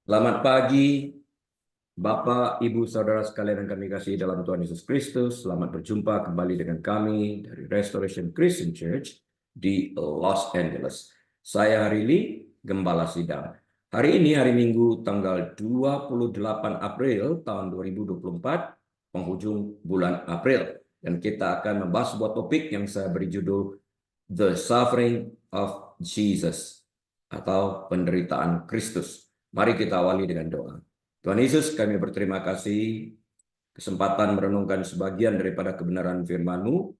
Selamat pagi, Bapak, Ibu, Saudara sekalian yang kami kasih dalam Tuhan Yesus Kristus. Selamat berjumpa kembali dengan kami dari Restoration Christian Church di Los Angeles. Saya Harili, Gembala Sidang. Hari ini hari Minggu tanggal 28 April tahun 2024, penghujung bulan April. Dan kita akan membahas sebuah topik yang saya beri judul The Suffering of Jesus atau penderitaan Kristus. Mari kita awali dengan doa. Tuhan Yesus, kami berterima kasih kesempatan merenungkan sebagian daripada kebenaran firman-Mu.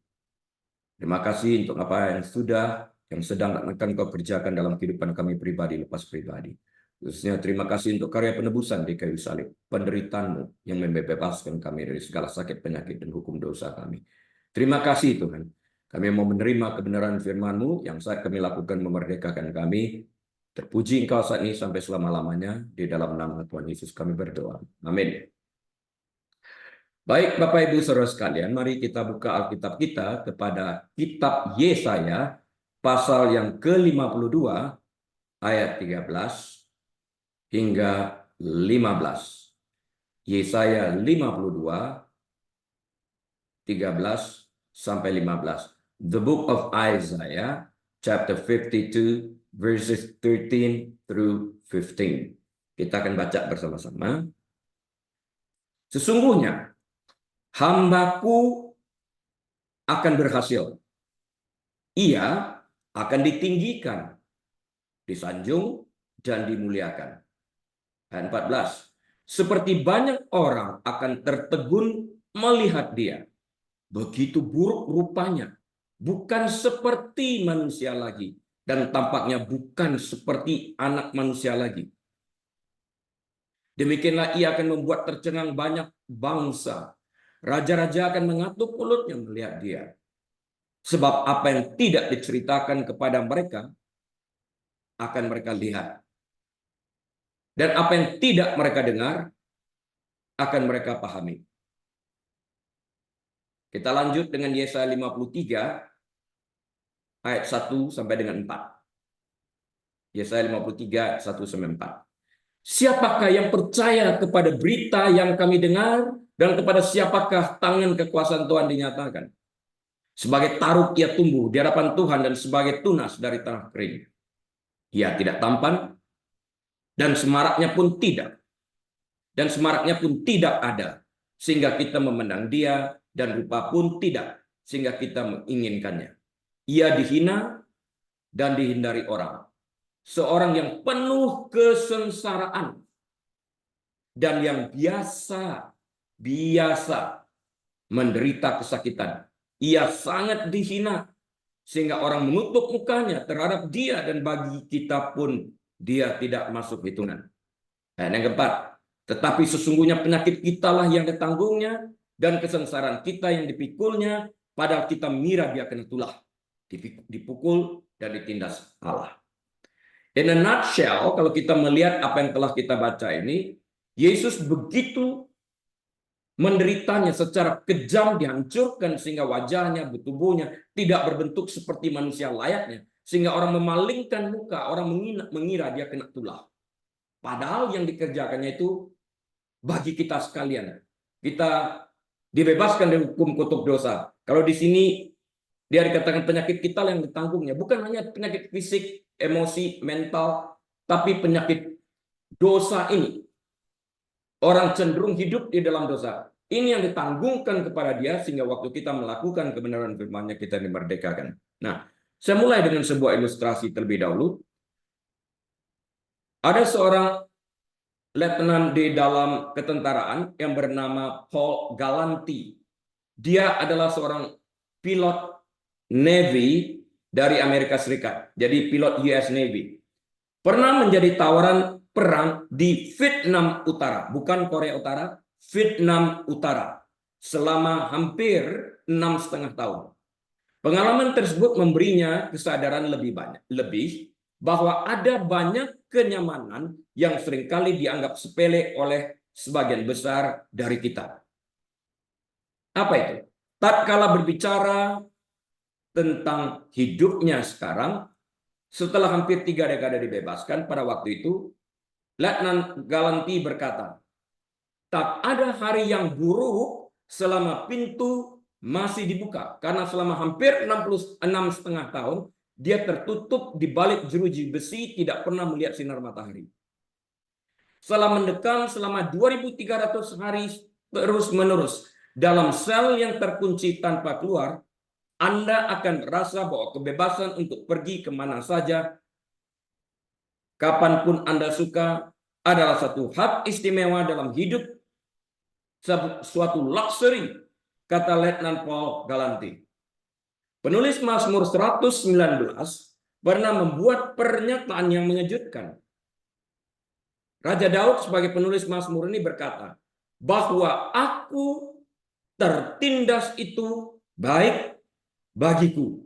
Terima kasih untuk apa yang sudah, yang sedang akan Kau kerjakan dalam kehidupan kami pribadi lepas pribadi. Khususnya terima kasih untuk karya penebusan di kayu salib, penderitaan-Mu yang membebaskan kami dari segala sakit, penyakit, dan hukum dosa kami. Terima kasih Tuhan. Kami mau menerima kebenaran firman-Mu yang saat kami lakukan memerdekakan kami. Terpuji Engkau saat ini sampai selama-lamanya. Di dalam nama Tuhan Yesus kami berdoa. Amin. Baik Bapak Ibu Saudara sekalian, mari kita buka Alkitab kita kepada kitab Yesaya pasal yang ke-52 ayat 13 hingga 15. Yesaya 52 13 sampai 15. The book of Isaiah chapter 52 verses 13 through 15. Kita akan baca bersama-sama. Sesungguhnya hambaku akan berhasil. Ia akan ditinggikan, disanjung, dan dimuliakan. Ayat 14. Seperti banyak orang akan tertegun melihat dia. Begitu buruk rupanya. Bukan seperti manusia lagi. Dan tampaknya bukan seperti anak manusia lagi. Demikianlah ia akan membuat tercengang banyak bangsa. Raja-raja akan mengatuk mulutnya melihat dia. Sebab apa yang tidak diceritakan kepada mereka, akan mereka lihat. Dan apa yang tidak mereka dengar, akan mereka pahami. Kita lanjut dengan Yesaya 53, ayat 1 sampai dengan 4. Yesaya 53, 1 sampai 4. Siapakah yang percaya kepada berita yang kami dengar, dan kepada siapakah tangan kekuasaan Tuhan dinyatakan? Sebagai taruk ia tumbuh di hadapan Tuhan, dan sebagai tunas dari tanah kering. Ia tidak tampan, dan semaraknya pun tidak. Dan semaraknya pun tidak ada, sehingga kita memandang dia, dan rupa pun tidak, sehingga kita menginginkannya. Ia dihina dan dihindari orang. Seorang yang penuh kesengsaraan, dan yang biasa menderita kesakitan. Ia sangat dihina, sehingga orang menutup mukanya terhadap dia, dan bagi kita pun dia tidak masuk hitungan. Ayat yang keempat. Tetapi sesungguhnya penyakit kitalah yang ditanggungnya, dan kesengsaraan kita yang dipikulnya, padahal kita mengira dia kena tulah, dipukul dan ditindas Allah. In a nutshell, kalau kita melihat apa yang telah kita baca ini, Yesus begitu menderitanya secara kejam, dihancurkan sehingga wajahnya, tubuhnya tidak berbentuk seperti manusia layaknya, sehingga orang memalingkan muka, orang mengira dia kena tulah. Padahal yang dikerjakannya itu bagi kita sekalian. Kita dibebaskan dari hukum kutuk dosa. Kalau di sini dia dikatakan penyakit kita yang ditanggungnya, bukan hanya penyakit fisik, emosi, mental, tapi penyakit dosa ini. Orang cenderung hidup di dalam dosa. Ini yang ditanggungkan kepada dia, sehingga waktu kita melakukan kebenaran firman-Nya kita dimerdekakan. Nah, saya mulai dengan sebuah ilustrasi terlebih dahulu. Ada seorang letnan di dalam ketentaraan yang bernama Paul Galanti. Dia adalah seorang pilot Navy dari Amerika Serikat. Jadi pilot US Navy. Pernah menjadi tawaran perang di Vietnam Utara, bukan Korea Utara, Vietnam Utara, selama hampir 6,5 tahun. Pengalaman tersebut memberinya kesadaran lebih bahwa ada banyak kenyamanan yang seringkali dianggap sepele oleh sebagian besar dari kita. Apa itu? Tatkala berbicara tentang hidupnya sekarang, setelah hampir 3 dekade dibebaskan pada waktu itu, Letnan Galanti berkata, tak ada hari yang buruk selama pintu masih dibuka. Karena selama hampir 66,5 tahun, dia tertutup di balik jeruji besi, tidak pernah melihat sinar matahari. Setelah mendekam selama 2.300 hari terus-menerus dalam sel yang terkunci tanpa keluar, Anda akan merasa bahwa kebebasan untuk pergi kemana saja, kapanpun Anda suka, adalah satu hak istimewa dalam hidup, suatu luxury, kata Letnan Paul Galanti. Penulis Mazmur 119 pernah membuat pernyataan yang mengejutkan. Raja Daud sebagai penulis Mazmur ini berkata, bahwa aku tertindas itu baik bagiku,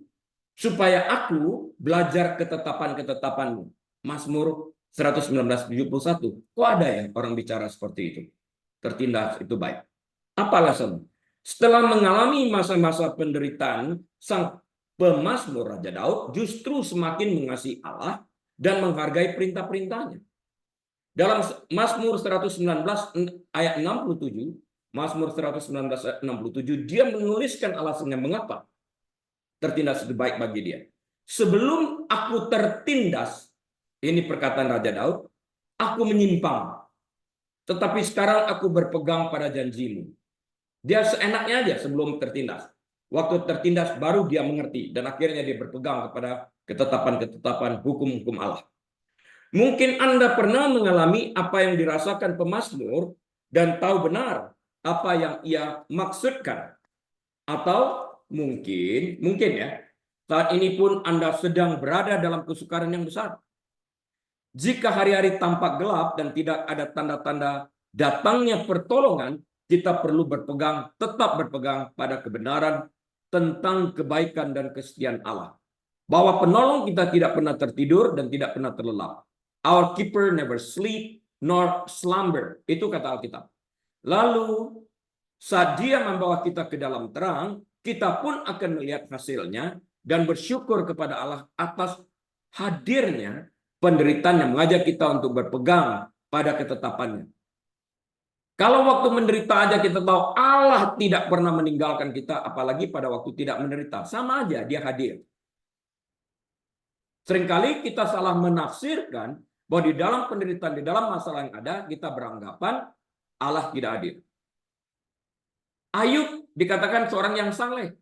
supaya aku belajar ketetapan-ketetapanmu. Mazmur 119:71. Kok ada ya orang bicara seperti itu? Tertindas itu baik. Apa alasan? Setelah mengalami masa-masa penderitaan, sang pemazmur Raja Daud justru semakin mengasihi Allah dan menghargai perintah-perintahnya. Dalam Mazmur 119 ayat 67, Mazmur 119 ayat 67, dia menuliskan alasannya mengapa tertindas itu baik bagi dia. Sebelum aku tertindas, ini perkataan Raja Daud, aku menyimpang. Tetapi sekarang aku berpegang pada janjimu. Dia seenaknya aja sebelum tertindas. Waktu tertindas baru dia mengerti. Dan akhirnya dia berpegang kepada ketetapan-ketetapan hukum-hukum Allah. Mungkin Anda pernah mengalami apa yang dirasakan pemazmur dan tahu benar apa yang ia maksudkan. Atau mungkin ya, saat ini pun Anda sedang berada dalam kesukaran yang besar. Jika hari-hari tampak gelap dan tidak ada tanda-tanda datangnya pertolongan, kita perlu tetap berpegang pada kebenaran tentang kebaikan dan kesetiaan Allah. Bahwa penolong kita tidak pernah tertidur dan tidak pernah terlelap. Our keeper never sleep nor slumber. Itu kata Alkitab. Lalu saat dia membawa kita ke dalam terang, kita pun akan melihat hasilnya dan bersyukur kepada Allah atas hadirnya penderitaan yang mengajak kita untuk berpegang pada ketetapannya. Kalau waktu menderita aja kita tahu Allah tidak pernah meninggalkan kita, apalagi pada waktu tidak menderita. Sama aja, dia hadir. Seringkali kita salah menafsirkan bahwa di dalam penderitaan, di dalam masalah yang ada, kita beranggapan Allah tidak hadir. Ayub dikatakan seorang yang saleh.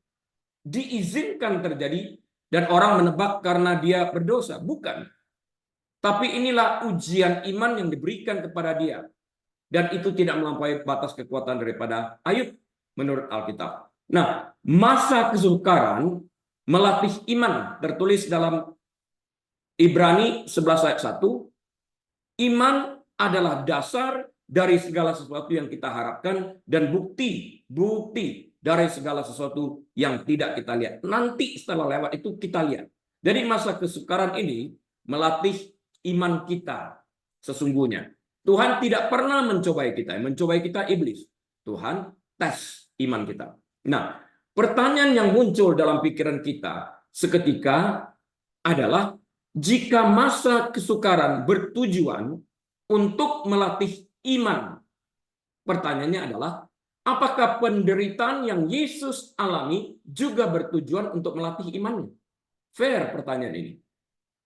Diizinkan terjadi dan orang menebak karena dia berdosa. Bukan. Tapi inilah ujian iman yang diberikan kepada dia. Dan itu tidak melampaui batas kekuatan daripada Ayub menurut Alkitab. Nah, masa kesukaran melatih iman tertulis dalam Ibrani 11 ayat 1. Iman adalah dasar dari segala sesuatu yang kita harapkan dan bukti dari segala sesuatu yang tidak kita lihat. Nanti setelah lewat itu kita lihat. Jadi masa kesukaran ini melatih iman kita sesungguhnya. Tuhan tidak pernah mencobai kita. Yang mencobai kita iblis. Tuhan tes iman kita. Nah, pertanyaan yang muncul dalam pikiran kita seketika adalah, jika masa kesukaran bertujuan untuk melatih iman, pertanyaannya adalah, apakah penderitaan yang Yesus alami juga bertujuan untuk melatih imannya? Fair pertanyaan ini.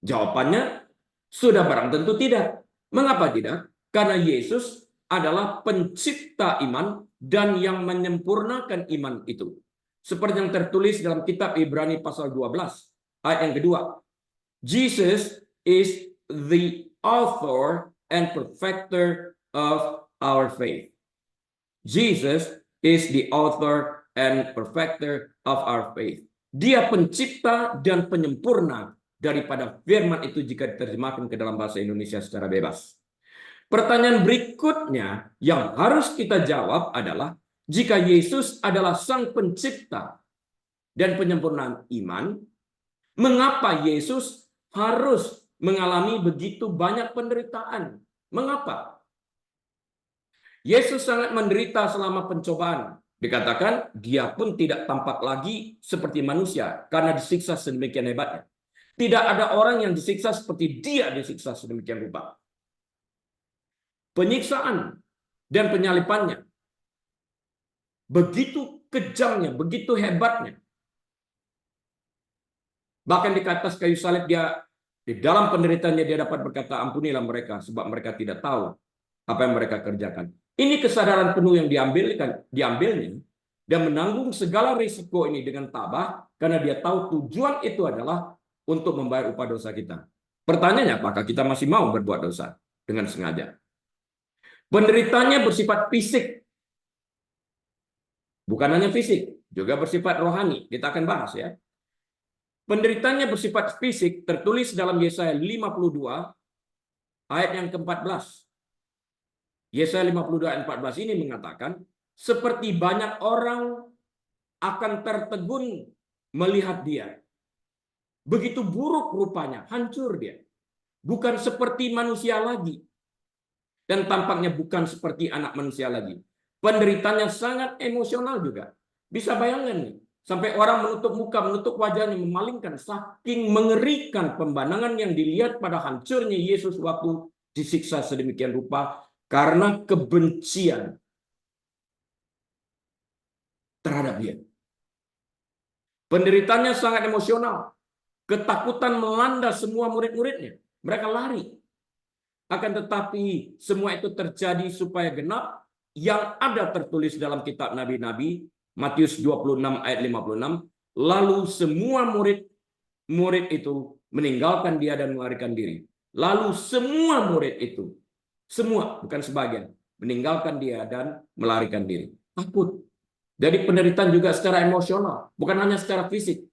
Jawabannya sudah barang tentu tidak. Mengapa tidak? Karena Yesus adalah pencipta iman dan yang menyempurnakan iman itu. Seperti yang tertulis dalam kitab Ibrani pasal 12, ayat yang kedua. Jesus is the author and perfecter of our faith. Jesus is the author and perfecter of our faith. Dia pencipta dan penyempurna daripada firman itu jika diterjemahkan ke dalam bahasa Indonesia secara bebas. Pertanyaan berikutnya yang harus kita jawab adalah, jika Yesus adalah sang pencipta dan penyempurnaan iman, mengapa Yesus harus mengalami begitu banyak penderitaan? Mengapa? Yesus sangat menderita selama pencobaan. Dikatakan dia pun tidak tampak lagi seperti manusia karena disiksa sedemikian hebatnya. Tidak ada orang yang disiksa seperti dia disiksa sedemikian rupa. penyiksaan, dan penyalipannya. Begitu kejamnya, begitu hebatnya. Bahkan di atas kayu salib dia, di dalam penderitaannya dia dapat berkata, ampunilah mereka sebab mereka tidak tahu apa yang mereka kerjakan. Ini kesadaran penuh yang diambilnya dan menanggung segala risiko ini dengan tabah karena dia tahu tujuan itu adalah untuk membayar upah dosa kita. Pertanyaannya, apakah kita masih mau berbuat dosa dengan sengaja? Penderitaannya bersifat fisik, bukan hanya fisik, juga bersifat rohani. Kita akan bahas ya. Penderitaannya bersifat fisik tertulis dalam Yesaya 52 ayat yang ke-14. Yesaya 52 ayat 14 ini mengatakan, seperti banyak orang akan tertegun melihat dia. Begitu buruk rupanya, hancur dia. Bukan seperti manusia lagi. Dan tampaknya bukan seperti anak manusia lagi. Penderitanya sangat emosional juga. Bisa bayangkan nih, sampai orang menutup muka, menutup wajahnya, memalingkan. Saking mengerikan pemandangan yang dilihat pada hancurnya Yesus waktu disiksa sedemikian rupa karena kebencian terhadap dia. Penderitanya sangat emosional. Ketakutan melanda semua murid-muridnya. Mereka lari. Akan tetapi semua itu terjadi supaya genap yang ada tertulis dalam kitab Nabi-Nabi, Matius 26 ayat 56. Lalu semua murid itu meninggalkan dia dan melarikan diri. Lalu semua murid itu, semua, bukan sebagian, meninggalkan dia dan melarikan diri. Takut. Jadi penderitaan juga secara emosional, bukan hanya secara fisik.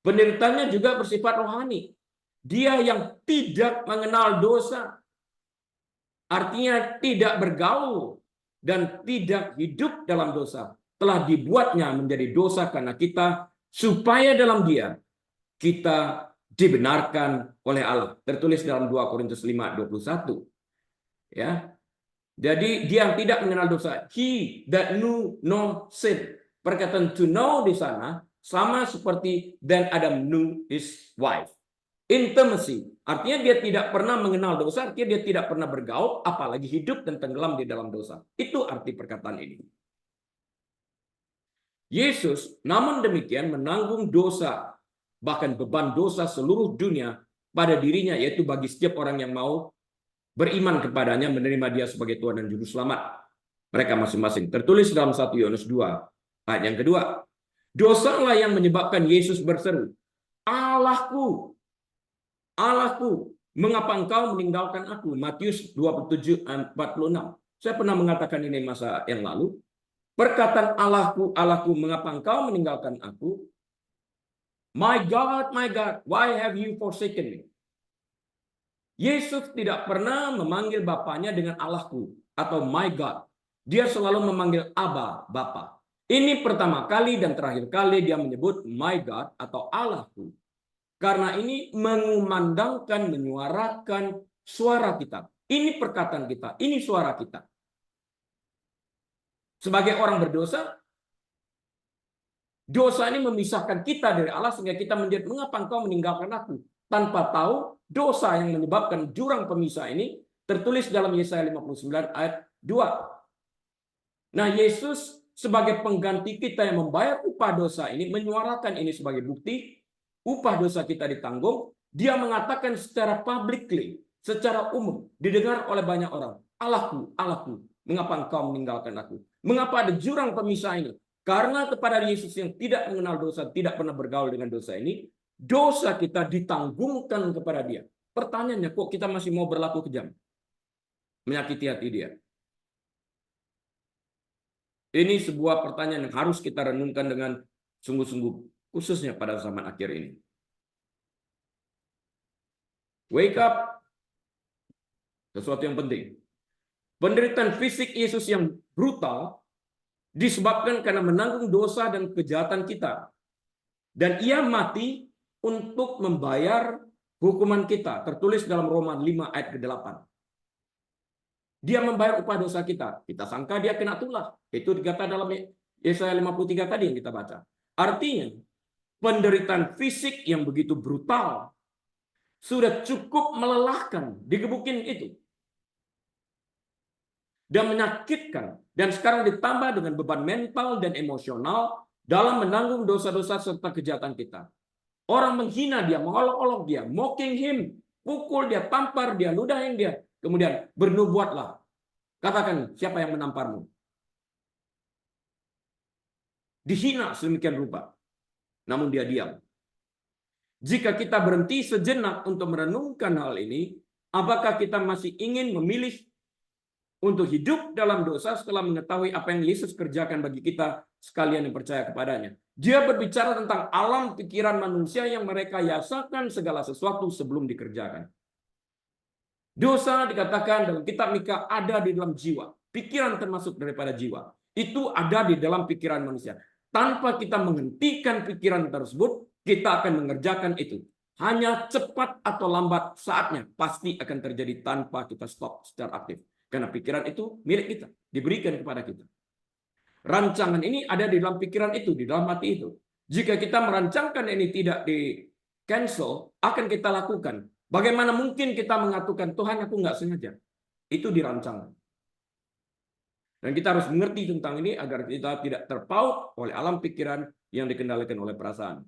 Penderitaannya juga bersifat rohani. Dia yang tidak mengenal dosa. Artinya tidak bergaul dan tidak hidup dalam dosa. Telah dibuatnya menjadi dosa karena kita, supaya dalam dia kita dibenarkan oleh Allah. Tertulis dalam 2 Korintus 5:21. Ya. Jadi dia yang tidak mengenal dosa. He that knew no sin. Perkataan to know di sana sama seperti then Adam knew his wife. Intimacy. Artinya dia tidak pernah mengenal dosa, artinya dia tidak pernah bergaul, apalagi hidup dan tenggelam di dalam dosa. Itu arti perkataan ini. Yesus, namun demikian, menanggung dosa, bahkan beban dosa seluruh dunia pada dirinya, yaitu bagi setiap orang yang mau beriman kepadanya, menerima dia sebagai Tuhan dan Juru Selamat. Mereka masing-masing. Tertulis dalam 1 Yohanes 2, ayat yang kedua. Dosalah yang menyebabkan Yesus berseru, Allahku, Allahku, mengapa engkau meninggalkan aku? Matius 27 ayat 46. Saya pernah mengatakan ini masa yang lalu. Perkataan Allahku, Allahku, mengapa engkau meninggalkan aku? My God, why have you forsaken me? Yesus tidak pernah memanggil Bapaknya dengan Allahku atau my God. Dia selalu memanggil Abba, Bapa. Ini pertama kali dan terakhir kali dia menyebut my God atau Allahku. Karena ini mengumandangkan, menyuarakan suara kita. Ini perkataan kita, ini suara kita. Sebagai orang berdosa, dosa ini memisahkan kita dari Allah sehingga kita menjadi, mengapa engkau meninggalkan aku? Tanpa tahu dosa yang menyebabkan jurang pemisah ini tertulis dalam Yesaya 59 ayat 2. Nah, Yesus sebagai pengganti kita yang membayar upah dosa ini menyuarakan ini sebagai bukti upah dosa kita ditanggung. Dia mengatakan secara publicly, secara umum, didengar oleh banyak orang. Allahku, Allahku, mengapa engkau meninggalkan aku? Mengapa ada jurang pemisah ini? Karena kepada Yesus yang tidak mengenal dosa, tidak pernah bergaul dengan dosa ini, dosa kita ditanggungkan kepada dia. Pertanyaannya, kok kita masih mau berlaku kejam? Menyakiti hati dia. Ini sebuah pertanyaan yang harus kita renungkan dengan sungguh-sungguh. Khususnya pada zaman akhir ini. Wake up. Sesuatu yang penting. Penderitaan fisik Yesus yang brutal disebabkan karena menanggung dosa dan kejahatan kita. Dan ia mati untuk membayar hukuman kita. Tertulis dalam Roma 5 ayat ke-8. Dia membayar upah dosa kita. Kita sangka dia kena tulah. Itu dikata dalam Yesaya 53 tadi yang kita baca. Artinya, penderitaan fisik yang begitu brutal sudah cukup melelahkan, digebukin itu. dan menyakitkan, dan sekarang ditambah dengan beban mental dan emosional dalam menanggung dosa-dosa serta kejahatan kita. Orang menghina dia, mengolok-olok dia, mocking him, pukul dia, tampar dia, ludahin dia. Kemudian bernubuatlah. Katakan, siapa yang menamparmu? Dihina sedemikian rupa. Namun dia diam. Jika kita berhenti sejenak untuk merenungkan hal ini, apakah kita masih ingin memilih untuk hidup dalam dosa setelah mengetahui apa yang Yesus kerjakan bagi kita sekalian yang percaya kepadanya? Dia berbicara tentang alam pikiran manusia yang mereka yasakan segala sesuatu sebelum dikerjakan. Dosa dikatakan dalam kitab Mika ada di dalam jiwa. Pikiran termasuk daripada jiwa. Itu ada di dalam pikiran manusia. Tanpa kita menghentikan pikiran tersebut, kita akan mengerjakan itu. Hanya cepat atau lambat saatnya pasti akan terjadi tanpa kita stop secara aktif. Karena pikiran itu milik kita, diberikan kepada kita. Rancangan ini ada di dalam pikiran itu, di dalam hati itu. Jika kita merancangkan ini tidak di cancel, akan kita lakukan. Bagaimana mungkin kita mengatakan, Tuhan aku nggak sengaja. Itu dirancang. Dan kita harus mengerti tentang ini agar kita tidak terpaut oleh alam pikiran yang dikendalikan oleh perasaan.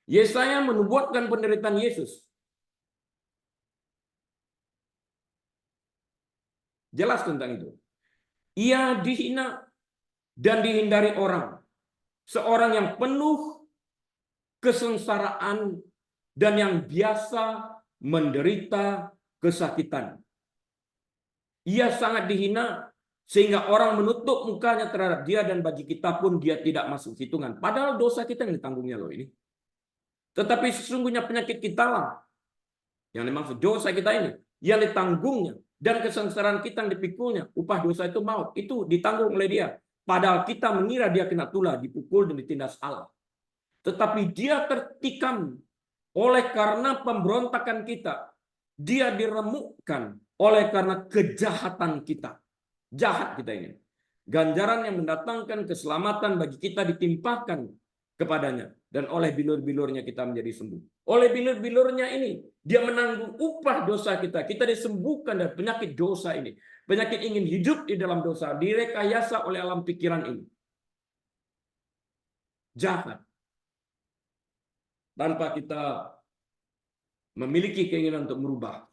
Yesaya menubuatkan penderitaan Yesus. Jelas tentang itu. Ia dihina dan dihindari orang. Seorang yang penuh kesengsaraan dan yang biasa menderita kesakitan. Ia sangat dihina sehingga orang menutup mukanya terhadap dia dan bagi kita pun dia tidak masuk hitungan. Padahal dosa kita yang ditanggungnya loh ini. Tetapi sesungguhnya penyakit kita lah yang dimaksud dosa kita ini yang ditanggungnya dan kesengsaraan kita yang dipikulnya. Upah dosa itu maut. Itu ditanggung oleh dia. Padahal kita mengira dia kena tulah, dipukul dan ditindas Allah. Tetapi dia tertikam oleh karena pemberontakan kita. Dia diremukkan oleh karena kejahatan kita. Jahat kita ini. Ganjaran yang mendatangkan keselamatan bagi kita ditimpakan kepadanya. Dan oleh bilur-bilurnya kita menjadi sembuh. Oleh bilur-bilurnya ini, dia menanggung upah dosa kita. Kita disembuhkan dari penyakit dosa ini. Penyakit ingin hidup di dalam dosa. Direkayasa oleh alam pikiran ini. Jahat. Tanpa kita memiliki keinginan untuk merubah.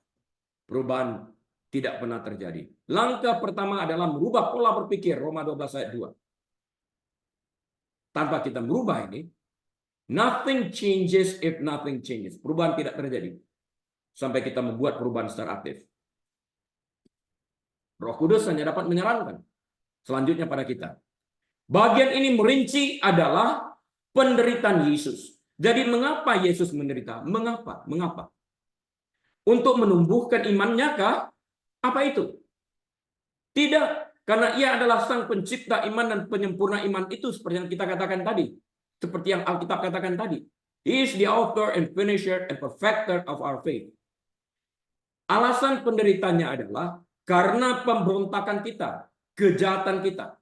Perubahan tidak pernah terjadi. Langkah pertama adalah merubah pola berpikir. Roma 12 ayat 2. Tanpa kita merubah ini, nothing changes if nothing changes. Perubahan tidak terjadi. Sampai kita membuat perubahan secara aktif. Roh Kudus hanya dapat menyarankan. Selanjutnya pada kita. Bagian ini merinci adalah penderitaan Yesus. Jadi mengapa Yesus menderita? Mengapa? Mengapa? Untuk menumbuhkan imannya kah? Apa itu? Tidak, karena ia adalah sang pencipta iman dan penyempurna iman itu seperti yang kita katakan tadi. Seperti yang Alkitab katakan tadi. He is the author and finisher and perfecter of our faith. Alasan penderitanya adalah karena pemberontakan kita, kejahatan kita,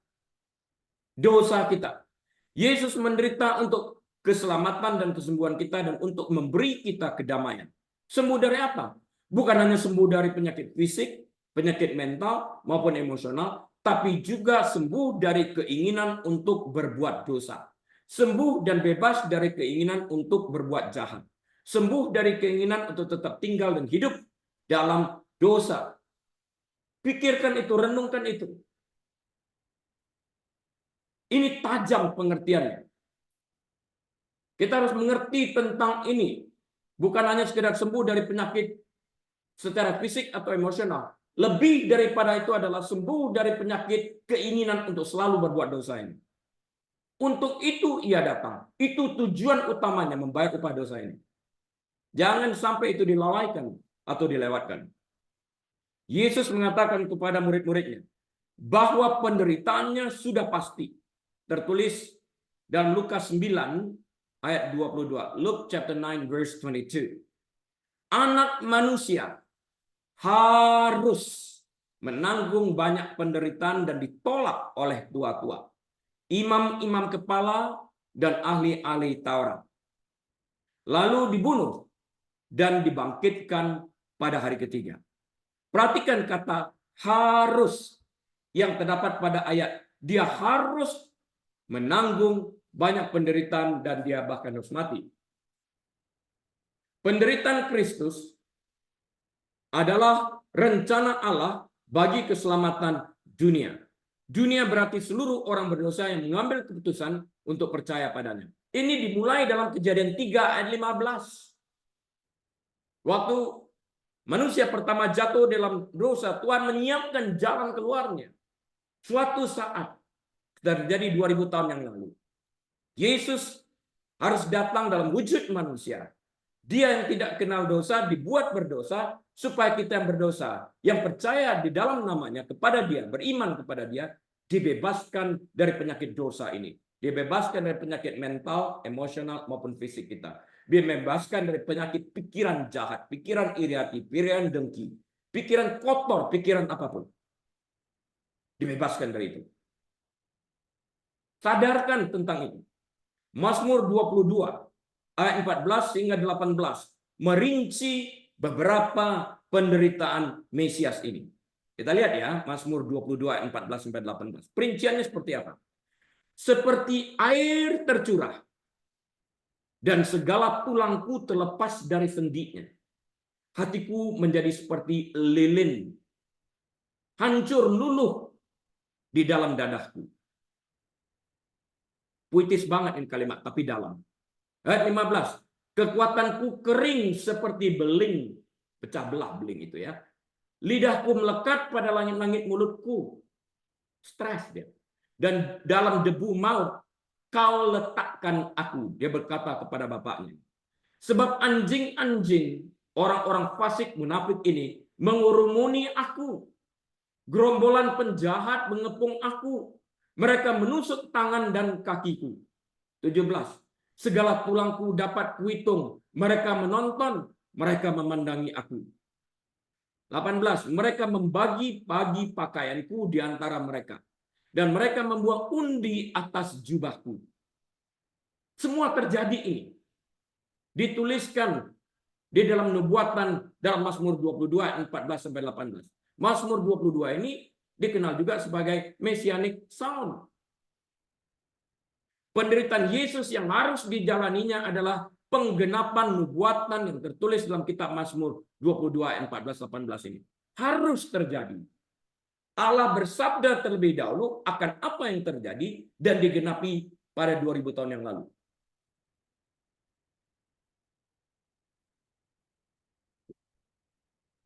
dosa kita. Yesus menderita untuk keselamatan dan kesembuhan kita dan untuk memberi kita kedamaian. Sembuh dari apa? Bukan hanya sembuh dari penyakit fisik, penyakit mental maupun emosional, tapi juga sembuh dari keinginan untuk berbuat dosa. Sembuh dan bebas dari keinginan untuk berbuat jahat. Sembuh dari keinginan untuk tetap tinggal dan hidup dalam dosa. Pikirkan itu, renungkan itu. Ini tajam pengertiannya. Kita harus mengerti tentang ini. Bukan hanya sekedar sembuh dari penyakit secara fisik atau emosional. Lebih daripada itu adalah sembuh dari penyakit keinginan untuk selalu berbuat dosa ini. Untuk itu ia datang. Itu tujuan utamanya, membayar upah dosa ini. Jangan sampai itu dilalaikan atau dilewatkan. Yesus mengatakan kepada murid-muridnya bahwa penderitaannya sudah pasti. Tertulis dalam Lukas 9 ayat 22. Luke chapter 9 verse 22. Anak manusia harus menanggung banyak penderitaan dan ditolak oleh tua-tua, imam-imam kepala, dan ahli-ahli Taurat. Lalu dibunuh dan dibangkitkan pada hari ketiga. Perhatikan kata harus yang terdapat pada ayat. Dia harus menanggung banyak penderitaan dan dia bahkan harus mati. Penderitaan Kristus adalah rencana Allah bagi keselamatan dunia. Dunia berarti seluruh orang berdosa yang mengambil keputusan untuk percaya padanya. Ini dimulai dalam Kejadian 3 ayat 15. Waktu manusia pertama jatuh dalam dosa, Tuhan menyiapkan jalan keluarnya. Suatu saat, terjadi 2000 tahun yang lalu, Yesus harus datang dalam wujud manusia. Dia yang tidak kenal dosa dibuat berdosa supaya kita yang berdosa, yang percaya di dalam namanya kepada dia, beriman kepada dia, dibebaskan dari penyakit dosa ini. Dibebaskan dari penyakit mental, emosional maupun fisik kita. Dibebaskan dari penyakit pikiran jahat, pikiran iri hati, pikiran dengki, pikiran kotor, pikiran apapun. Dibebaskan dari itu. Sadarkan tentang itu. Mazmur 22 ayat 14 hingga 18 merinci beberapa penderitaan Mesias ini. Kita lihat ya, Mazmur 22 ayat 14 sampai 18. Perinciannya seperti apa? Seperti air tercurah dan segala tulangku terlepas dari sendinya. Hatiku menjadi seperti lilin, hancur luluh di dalam dadaku. Puitis banget ini kalimat, tapi dalam. Ayat 15. Kekuatanku kering seperti beling. Pecah belah beling itu ya. Lidahku melekat pada langit-langit mulutku. Stres dia. Dan dalam debu maut kau letakkan aku. Dia berkata kepada bapaknya. Sebab anjing-anjing orang-orang fasik munafik ini mengurumuni aku. Gerombolan penjahat mengepung aku. Mereka menusuk tangan dan kakiku. 17. Segala tulangku dapat kuhitung. Mereka menonton. Mereka memandangi aku. 18. Mereka membagi-bagi pakaianku di antara mereka. Dan mereka membuang undi atas jubahku. Semua terjadi ini. Dituliskan di dalam nubuatan dalam Mazmur 22 ayat 14 sampai 18. Mazmur 22 ini dikenal juga sebagai Messianic Psalm. Penderitaan Yesus yang harus dijalaninya adalah penggenapan nubuatan yang tertulis dalam kitab Mazmur 22 ayat 14-18 ini. Harus terjadi. Allah bersabda terlebih dahulu akan apa yang terjadi dan digenapi pada 2000 tahun yang lalu.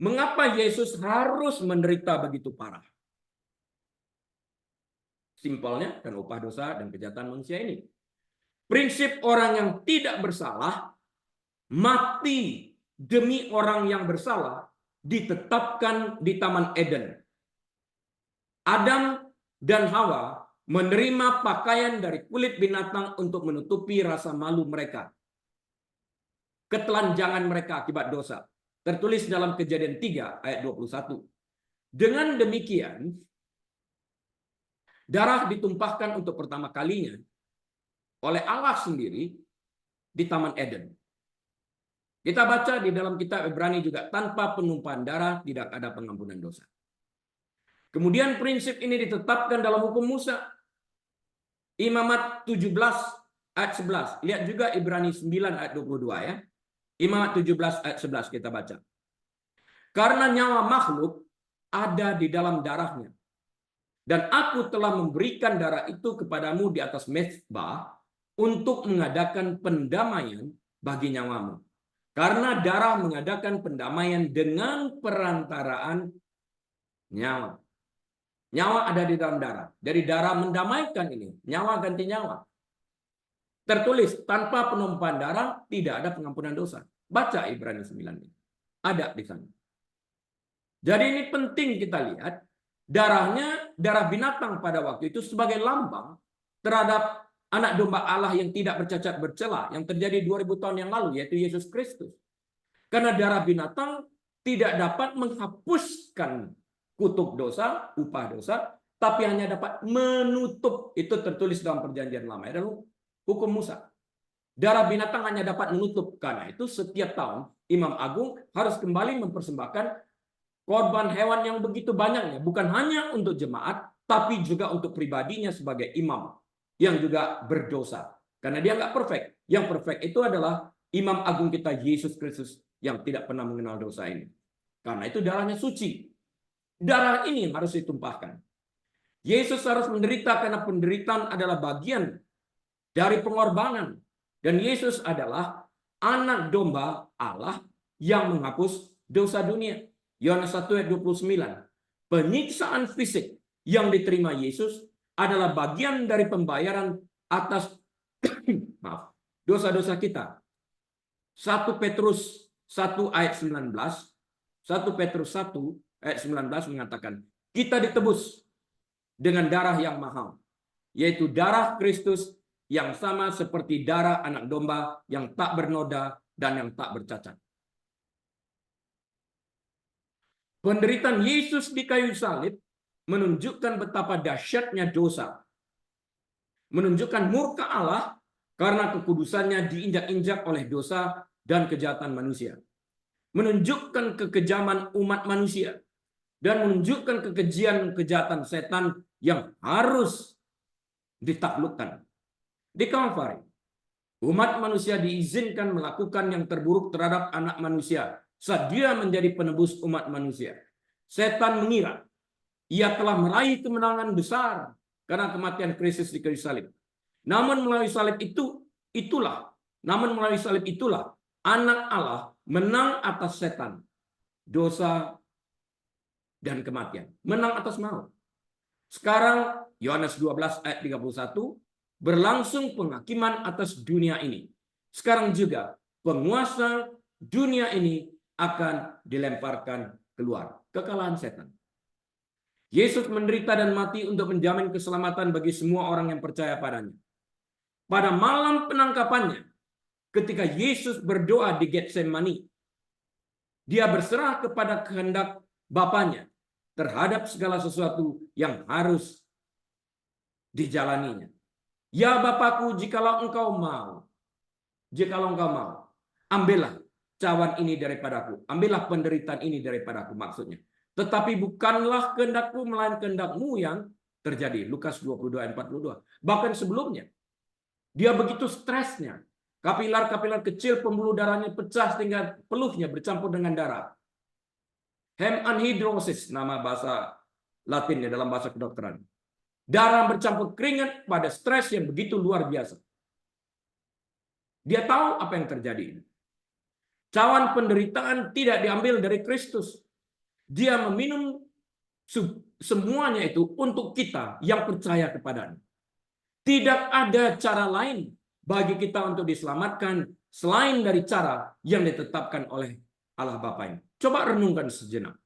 Mengapa Yesus harus menderita begitu parah? Simpelnya, kan upah dosa dan kejahatan manusia ini. Prinsip orang yang tidak bersalah mati demi orang yang bersalah ditetapkan di Taman Eden. Adam dan Hawa menerima pakaian dari kulit binatang untuk menutupi rasa malu mereka. Ketelanjangan mereka akibat dosa. Tertulis dalam Kejadian 3 ayat 21. Dengan demikian, darah ditumpahkan untuk pertama kalinya oleh Allah sendiri di Taman Eden. Kita baca di dalam kitab Ibrani juga, tanpa penumpahan darah tidak ada pengampunan dosa. Kemudian prinsip ini ditetapkan dalam hukum Musa. Imamat 17 ayat 11. Lihat juga Ibrani 9 ayat 22 ya. Imamat 17 ayat 11 kita baca. Karena nyawa makhluk ada di dalam darahnya. Dan aku telah memberikan darah itu kepadamu di atas mezbah untuk mengadakan pendamaian bagi nyawamu. Karena darah mengadakan pendamaian dengan perantaraan nyawa. Nyawa ada di dalam darah. Jadi darah mendamaikan ini. Nyawa ganti nyawa. Tertulis, tanpa penumpahan darah tidak ada pengampunan dosa. Baca Ibrani 9 ini. Ada di sana. Jadi ini penting kita lihat. Darahnya, darah binatang pada waktu itu sebagai lambang terhadap anak domba Allah yang tidak bercacat bercela. Yang terjadi 2000 tahun yang lalu, yaitu Yesus Kristus. Karena darah binatang tidak dapat menghapuskan kutuk dosa, upah dosa, tapi hanya dapat menutup. Itu tertulis dalam perjanjian lama. Dan hukum Musa. Darah binatang hanya dapat menutup. Karena itu setiap tahun Imam Agung harus kembali mempersembahkan korban hewan yang begitu banyaknya, bukan hanya untuk jemaat, tapi juga untuk pribadinya sebagai imam yang juga berdosa. Karena dia nggak perfect. Yang perfect itu adalah imam agung kita Yesus Kristus yang tidak pernah mengenal dosa ini. Karena itu darahnya suci. Darah ini harus ditumpahkan. Yesus harus menderita karena penderitaan adalah bagian dari pengorbanan. Dan Yesus adalah anak domba Allah yang menghapus dosa dunia. Yohanes 1 ayat 29. Penyiksaan fisik yang diterima Yesus adalah bagian dari pembayaran atas maaf, dosa-dosa kita. 1 Petrus 1 ayat 19, 1 Petrus 1 ayat 19 mengatakan, kita ditebus dengan darah yang mahal, yaitu darah Kristus yang sama seperti darah anak domba yang tak bernoda dan yang tak bercacat. Penderitaan Yesus di kayu salib menunjukkan betapa dahsyatnya dosa. Menunjukkan murka Allah karena kekudusannya diinjak-injak oleh dosa dan kejahatan manusia. Menunjukkan kekejaman umat manusia. Dan menunjukkan kekejian kejahatan setan yang harus ditaklukkan. Di Kalvari, umat manusia diizinkan melakukan yang terburuk terhadap anak manusia saat dia menjadi penebus umat manusia. Setan mengira ia telah meraih kemenangan besar karena kematian Kristus di kayu salib. Namun melalui salib itulah anak Allah menang atas setan, dosa, dan kematian. Menang atas maut. Sekarang Yohanes 12 ayat 31 berlangsung penghakiman atas dunia ini. Sekarang juga penguasa dunia ini akan dilemparkan keluar. Kekalahan setan. Yesus menderita dan mati untuk menjamin keselamatan bagi semua orang yang percaya padanya. Pada malam penangkapannya, ketika Yesus berdoa di Getsemani, dia berserah kepada kehendak Bapanya terhadap segala sesuatu yang harus dijalaninya. Ya Bapakku, jikalau engkau mau, ambillah cawan ini daripadaku, ambillah penderitaan ini daripadaku, maksudnya. Tetapi bukanlah kehendakku, melainkan kehendakmu yang terjadi. Lukas 22 ayat 42. Bahkan sebelumnya, dia begitu stresnya. Kapilar-kapilar kecil pembuluh darahnya pecah sehingga peluhnya bercampur dengan darah. Hemanhidrosis, nama bahasa Latinnya dalam bahasa kedokteran. Darah bercampur keringat pada stres yang begitu luar biasa. Dia tahu apa yang terjadi. Cawan penderitaan tidak diambil dari Kristus. Dia meminum semuanya itu untuk kita yang percaya kepadanya. Tidak ada cara lain bagi kita untuk diselamatkan selain dari cara yang ditetapkan oleh Allah Bapa ini. Coba renungkan sejenak.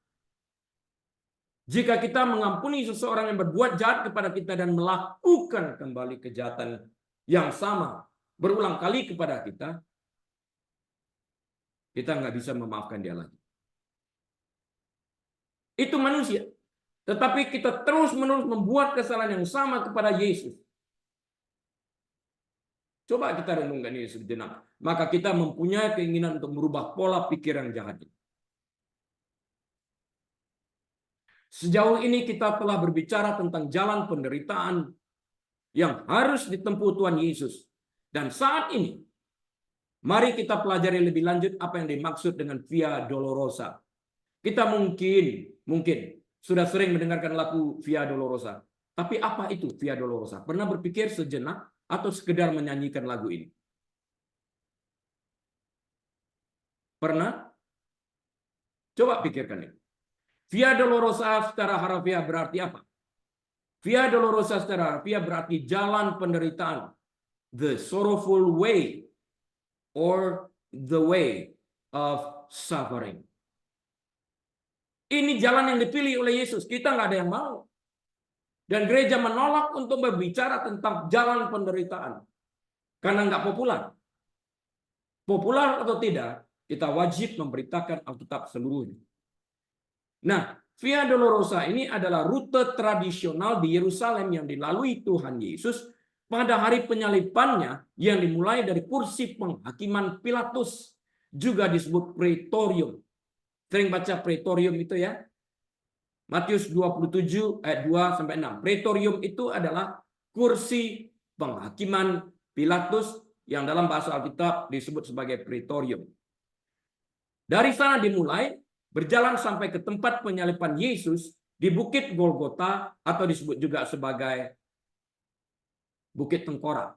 Jika kita mengampuni seseorang yang berbuat jahat kepada kita dan melakukan kembali kejahatan yang sama berulang kali kepada kita, kita nggak bisa memaafkan dia lagi. Itu manusia. Tetapi kita terus-menerus membuat kesalahan yang sama kepada Yesus. Coba kita renungkan ini sejenak. Maka kita mempunyai keinginan untuk merubah pola pikir yang jahat. Sejauh ini kita telah berbicara tentang jalan penderitaan yang harus ditempuh Tuhan Yesus. Dan saat ini, mari kita pelajari lebih lanjut apa yang dimaksud dengan Via Dolorosa. Kita mungkin sudah sering mendengarkan lagu Via Dolorosa. Tapi apa itu Via Dolorosa? Pernah berpikir sejenak atau sekedar menyanyikan lagu ini? Pernah? Coba pikirkan ini. Via Dolorosa secara harfiah berarti apa? Via Dolorosa secara harfiah berarti jalan penderitaan. The sorrowful way or the way of suffering. Ini jalan yang dipilih oleh Yesus. Kita nggak ada yang mau. Dan gereja menolak untuk berbicara tentang jalan penderitaan. Karena nggak populer. Populer atau tidak, kita wajib memberitakan Alkitab seluruhnya. Nah, Via Dolorosa ini adalah rute tradisional di Yerusalem yang dilalui Tuhan Yesus pada hari penyalibannya yang dimulai dari kursi penghakiman Pilatus. Juga disebut Praetorium. Sering baca Praetorium itu ya. Matius 27 ayat 2 sampai 6. Praetorium itu adalah kursi penghakiman Pilatus yang dalam bahasa Alkitab disebut sebagai praetorium. Dari sana dimulai berjalan sampai ke tempat penyaliban Yesus di Bukit Golgota atau disebut juga sebagai Bukit Tengkorak.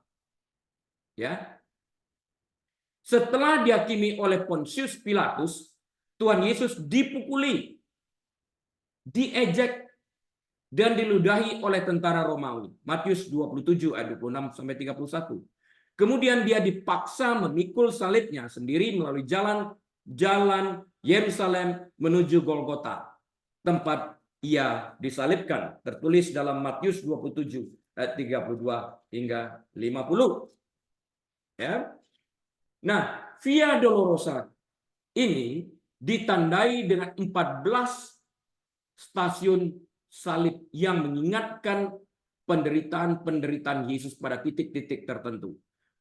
Ya. Setelah dihakimi oleh Pontius Pilatus, Tuhan Yesus dipukuli, diejek, dan diludahi oleh tentara Romawi. Matius 27 ayat 26 sampai 31. Kemudian dia dipaksa memikul salibnya sendiri melalui jalan Yerusalem menuju Golgota, tempat ia disalibkan. Tertulis dalam Matius 27 ayat 32 hingga 50. Ya. Nah, Via Dolorosa ini ditandai dengan 14 stasiun salib yang mengingatkan penderitaan-penderitaan Yesus pada titik-titik tertentu.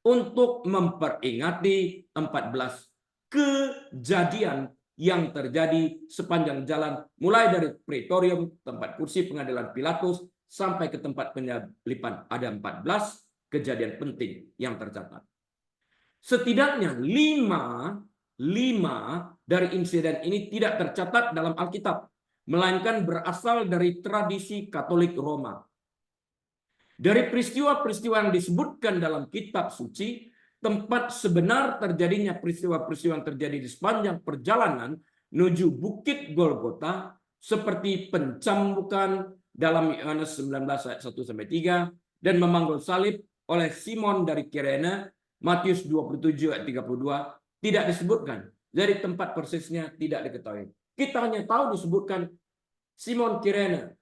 Untuk memperingati 14 kejadian yang terjadi sepanjang jalan, mulai dari Praetorium, tempat kursi pengadilan Pilatus, sampai ke tempat penyaliban. Ada 14 kejadian penting yang tercatat. Setidaknya 5 dari insiden ini tidak tercatat dalam Alkitab, melainkan berasal dari tradisi Katolik Roma. Dari peristiwa-peristiwa yang disebutkan dalam kitab suci, tempat sebenar terjadinya peristiwa-peristiwa yang terjadi di sepanjang perjalanan menuju Bukit Golgota, seperti pencambukan dalam Yohanes 19 ayat 1 sampai 3 dan memanggul salib oleh Simon dari Kirene, Matius 27 ayat 32, tidak disebutkan. Dari tempat persisnya tidak diketahui. Kita hanya tahu disebutkan Simon Kirene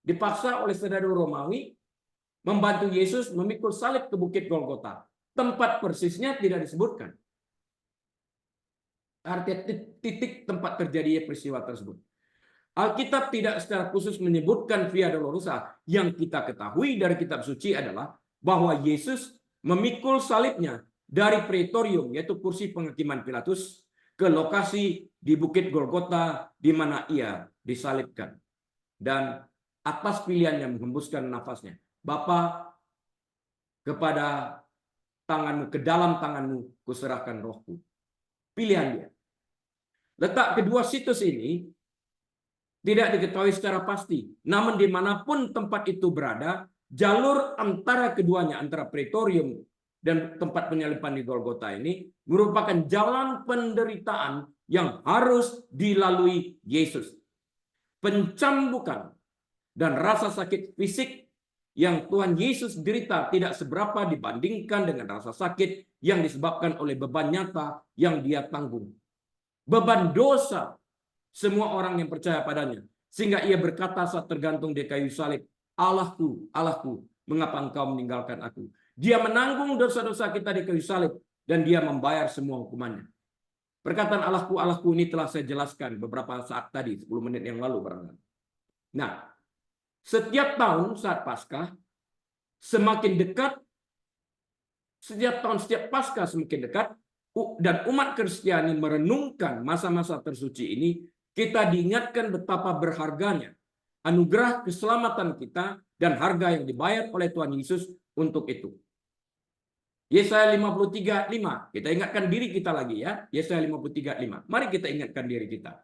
dipaksa oleh saudara Romawi membantu Yesus memikul salib ke Bukit Golgota. Tempat persisnya tidak disebutkan. Artinya titik tempat terjadinya peristiwa tersebut. Alkitab tidak secara khusus menyebutkan Via Dolorosa. Yang kita ketahui dari kitab suci adalah bahwa Yesus memikul salibnya dari Praetorium, yaitu kursi penghakiman Pilatus, ke lokasi di Bukit Golgota di mana ia disalibkan. Dan atas pilihannya menghembuskan nafasnya, Bapa, kepada tanganmu, ke dalam tanganmu kuserahkan rohku. Pilihan dia. Letak kedua situs ini tidak diketahui secara pasti. Namun dimanapun tempat itu berada, jalur antara keduanya, antara Praetorium dan tempat penyaliban di Golgota ini, merupakan jalan penderitaan yang harus dilalui Yesus. Pencambukan dan rasa sakit fisik yang Tuhan Yesus derita tidak seberapa dibandingkan dengan rasa sakit yang disebabkan oleh beban nyata yang dia tanggung. Beban dosa semua orang yang percaya padanya. Sehingga ia berkata saat tergantung di kayu salib, Allahku, Allahku, mengapa engkau meninggalkan aku? Dia menanggung dosa-dosa kita di kayu salib dan dia membayar semua hukumannya. Perkataan Allahku, Allahku ini telah saya jelaskan beberapa saat tadi, 10 menit yang lalu barangkali. Nah, setiap tahun saat Paskah semakin dekat, setiap tahun setiap Paskah semakin dekat, dan umat Kristiani merenungkan masa-masa tersuci ini, kita diingatkan betapa berharganya anugerah keselamatan kita dan harga yang dibayar oleh Tuhan Yesus untuk itu. Yesaya 53:5, kita ingatkan diri kita lagi ya. Yesaya 53:5. Mari kita ingatkan diri kita.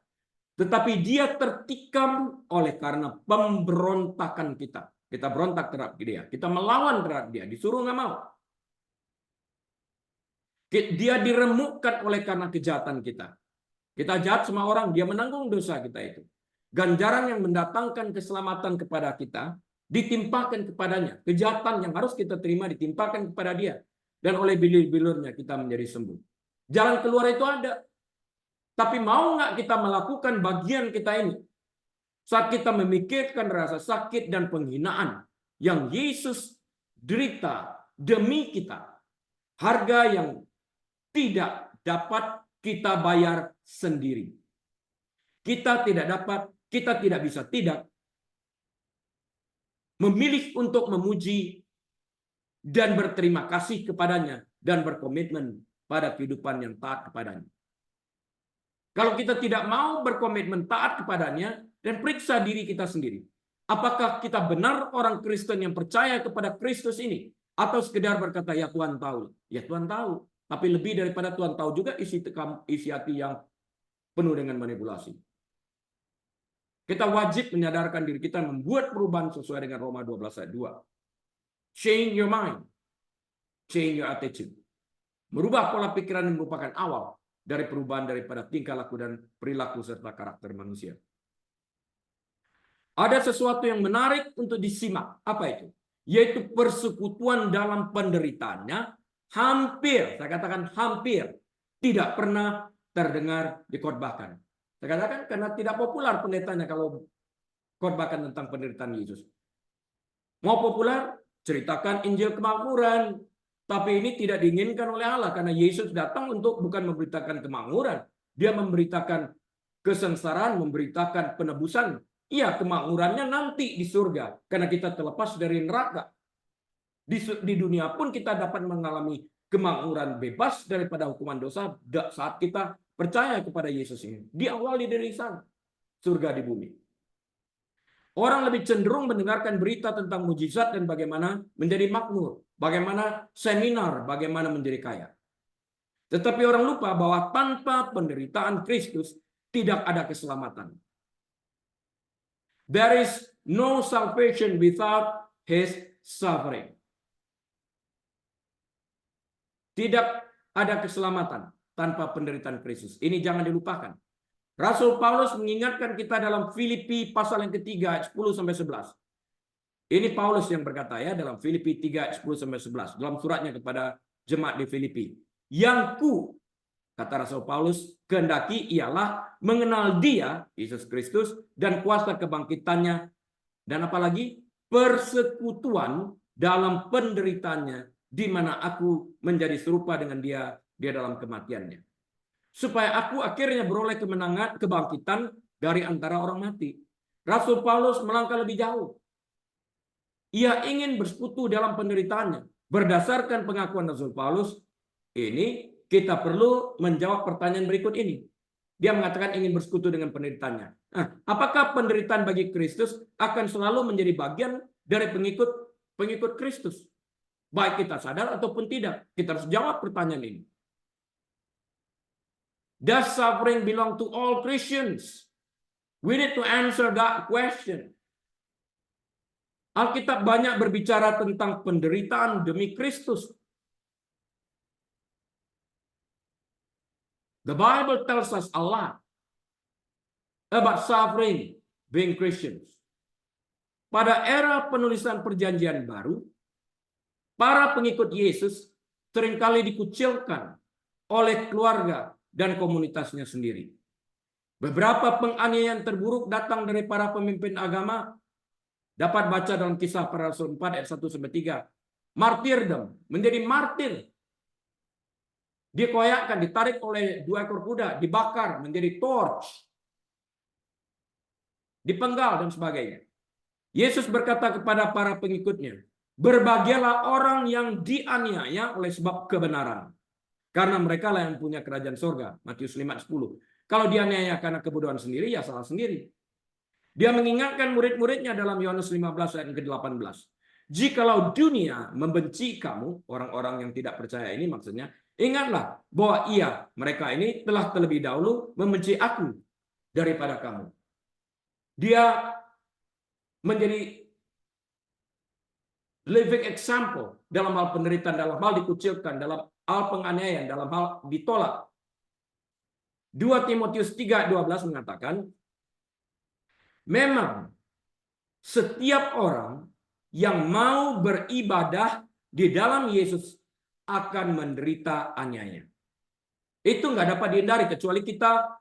Tetapi dia tertikam oleh karena pemberontakan kita. Kita berontak terhadap dia. Kita melawan terhadap dia. Disuruh nggak mau. Dia diremukkan oleh karena kejahatan kita. Kita jahat sama orang, dia menanggung dosa kita itu. Ganjaran yang mendatangkan keselamatan kepada kita ditimpakan kepadanya. Kejahatan yang harus kita terima ditimpakan kepada dia. Dan oleh bilur-bilurnya kita menjadi sembuh. Jalan keluar itu ada. Tapi mau nggak kita melakukan bagian kita ini? Saat kita memikirkan rasa sakit dan penghinaan yang Yesus derita demi kita. Harga yang tidak dapat kita bayar sendiri. Kita tidak bisa tidak memilih untuk memuji dan berterima kasih kepadanya dan berkomitmen pada kehidupan yang taat kepadanya. Kalau kita tidak mau berkomitmen taat kepadanya, dan periksa diri kita sendiri. Apakah kita benar orang Kristen yang percaya kepada Kristus ini? Atau sekedar berkata, ya Tuhan tahu. Ya Tuhan tahu. Tapi lebih daripada Tuhan tahu juga isi hati yang penuh dengan manipulasi. Kita wajib menyadarkan diri kita membuat perubahan sesuai dengan Roma 12 ayat 2. Change your mind. Change your attitude. Merubah pola pikiran yang merupakan awal dari perubahan daripada tingkah laku dan perilaku serta karakter manusia. Ada sesuatu yang menarik untuk disimak. Apa itu? Yaitu persekutuan dalam penderitaannya hampir, saya katakan hampir, tidak pernah terdengar dikhotbahkan. Saya katakan karena tidak populer pendetanya kalau khotbahkan tentang penderitaan Yesus. Mau populer, ceritakan Injil kemakmuran. Tapi ini tidak diinginkan oleh Allah karena Yesus datang untuk bukan memberitakan kemakmuran. Dia memberitakan kesengsaraan, memberitakan penebusan. Iya, kemakmurannya nanti di surga karena kita terlepas dari neraka. Di dunia pun kita dapat mengalami kemakmuran bebas daripada hukuman dosa saat kita percaya kepada Yesus ini. Diawali dari sana, surga di bumi. Orang lebih cenderung mendengarkan berita tentang mujizat dan bagaimana menjadi makmur, bagaimana seminar, bagaimana menjadi kaya. Tetapi orang lupa bahwa tanpa penderitaan Kristus tidak ada keselamatan. There is no salvation without His suffering. Tidak ada keselamatan tanpa penderitaan Kristus. Ini jangan dilupakan. Rasul Paulus mengingatkan kita dalam Filipi pasal yang ketiga ayat 10-11. Ini Paulus yang berkata ya dalam Filipi 3 ayat 10-11 dalam suratnya kepada jemaat di Filipi. Yang kata Rasul Paulus, kehendaki ialah mengenal Dia, Yesus Kristus, dan kuasa kebangkitannya, dan apalagi persekutuan dalam penderitaannya, di mana aku menjadi serupa dengan Dia dalam kematiannya. Supaya aku akhirnya beroleh kemenangan, kebangkitan dari antara orang mati. Rasul Paulus melangkah lebih jauh. Ia ingin bersekutu dalam penderitaannya. Berdasarkan pengakuan Rasul Paulus, ini kita perlu menjawab pertanyaan berikut ini. Dia mengatakan ingin bersekutu dengan penderitaannya. Nah, apakah penderitaan bagi Kristus akan selalu menjadi bagian dari pengikut Kristus? Baik kita sadar ataupun tidak, kita harus jawab pertanyaan ini. Does suffering belong to all Christians? We need to answer that question. Alkitab banyak berbicara tentang penderitaan demi Kristus. The Bible tells us a lot about suffering being Christians. Pada era penulisan Perjanjian Baru, para pengikut Yesus seringkali dikucilkan oleh keluarga dan komunitasnya sendiri. Beberapa penganiayaan terburuk datang dari para pemimpin agama. Dapat baca dalam Kisah Para Rasul 4 ayat 1-3. Martyrdom, menjadi martir. Dikoyakkan, ditarik oleh 2 ekor kuda, dibakar menjadi torch. Dipenggal dan sebagainya. Yesus berkata kepada para pengikutnya, berbahagialah orang yang dianiaya oleh sebab kebenaran. Karena mereka lah yang punya kerajaan surga. Matius 5:10. Kalau dianiaya karena kebodohan sendiri, ya salah sendiri. Dia mengingatkan murid-muridnya dalam Yohanes 15 ayat ke-18. Jikalau dunia membenci kamu, orang-orang yang tidak percaya ini maksudnya, ingatlah bahwa mereka ini telah terlebih dahulu membenci aku daripada kamu. Dia menjadi living example dalam hal penderitaan, dalam hal dikucilkan, dalam hal penganiayaan, dalam hal ditolak. 2 Timotius 3:12 mengatakan, memang setiap orang yang mau beribadah di dalam Yesus akan menderita aniaya. Itu nggak dapat dihindari kecuali kita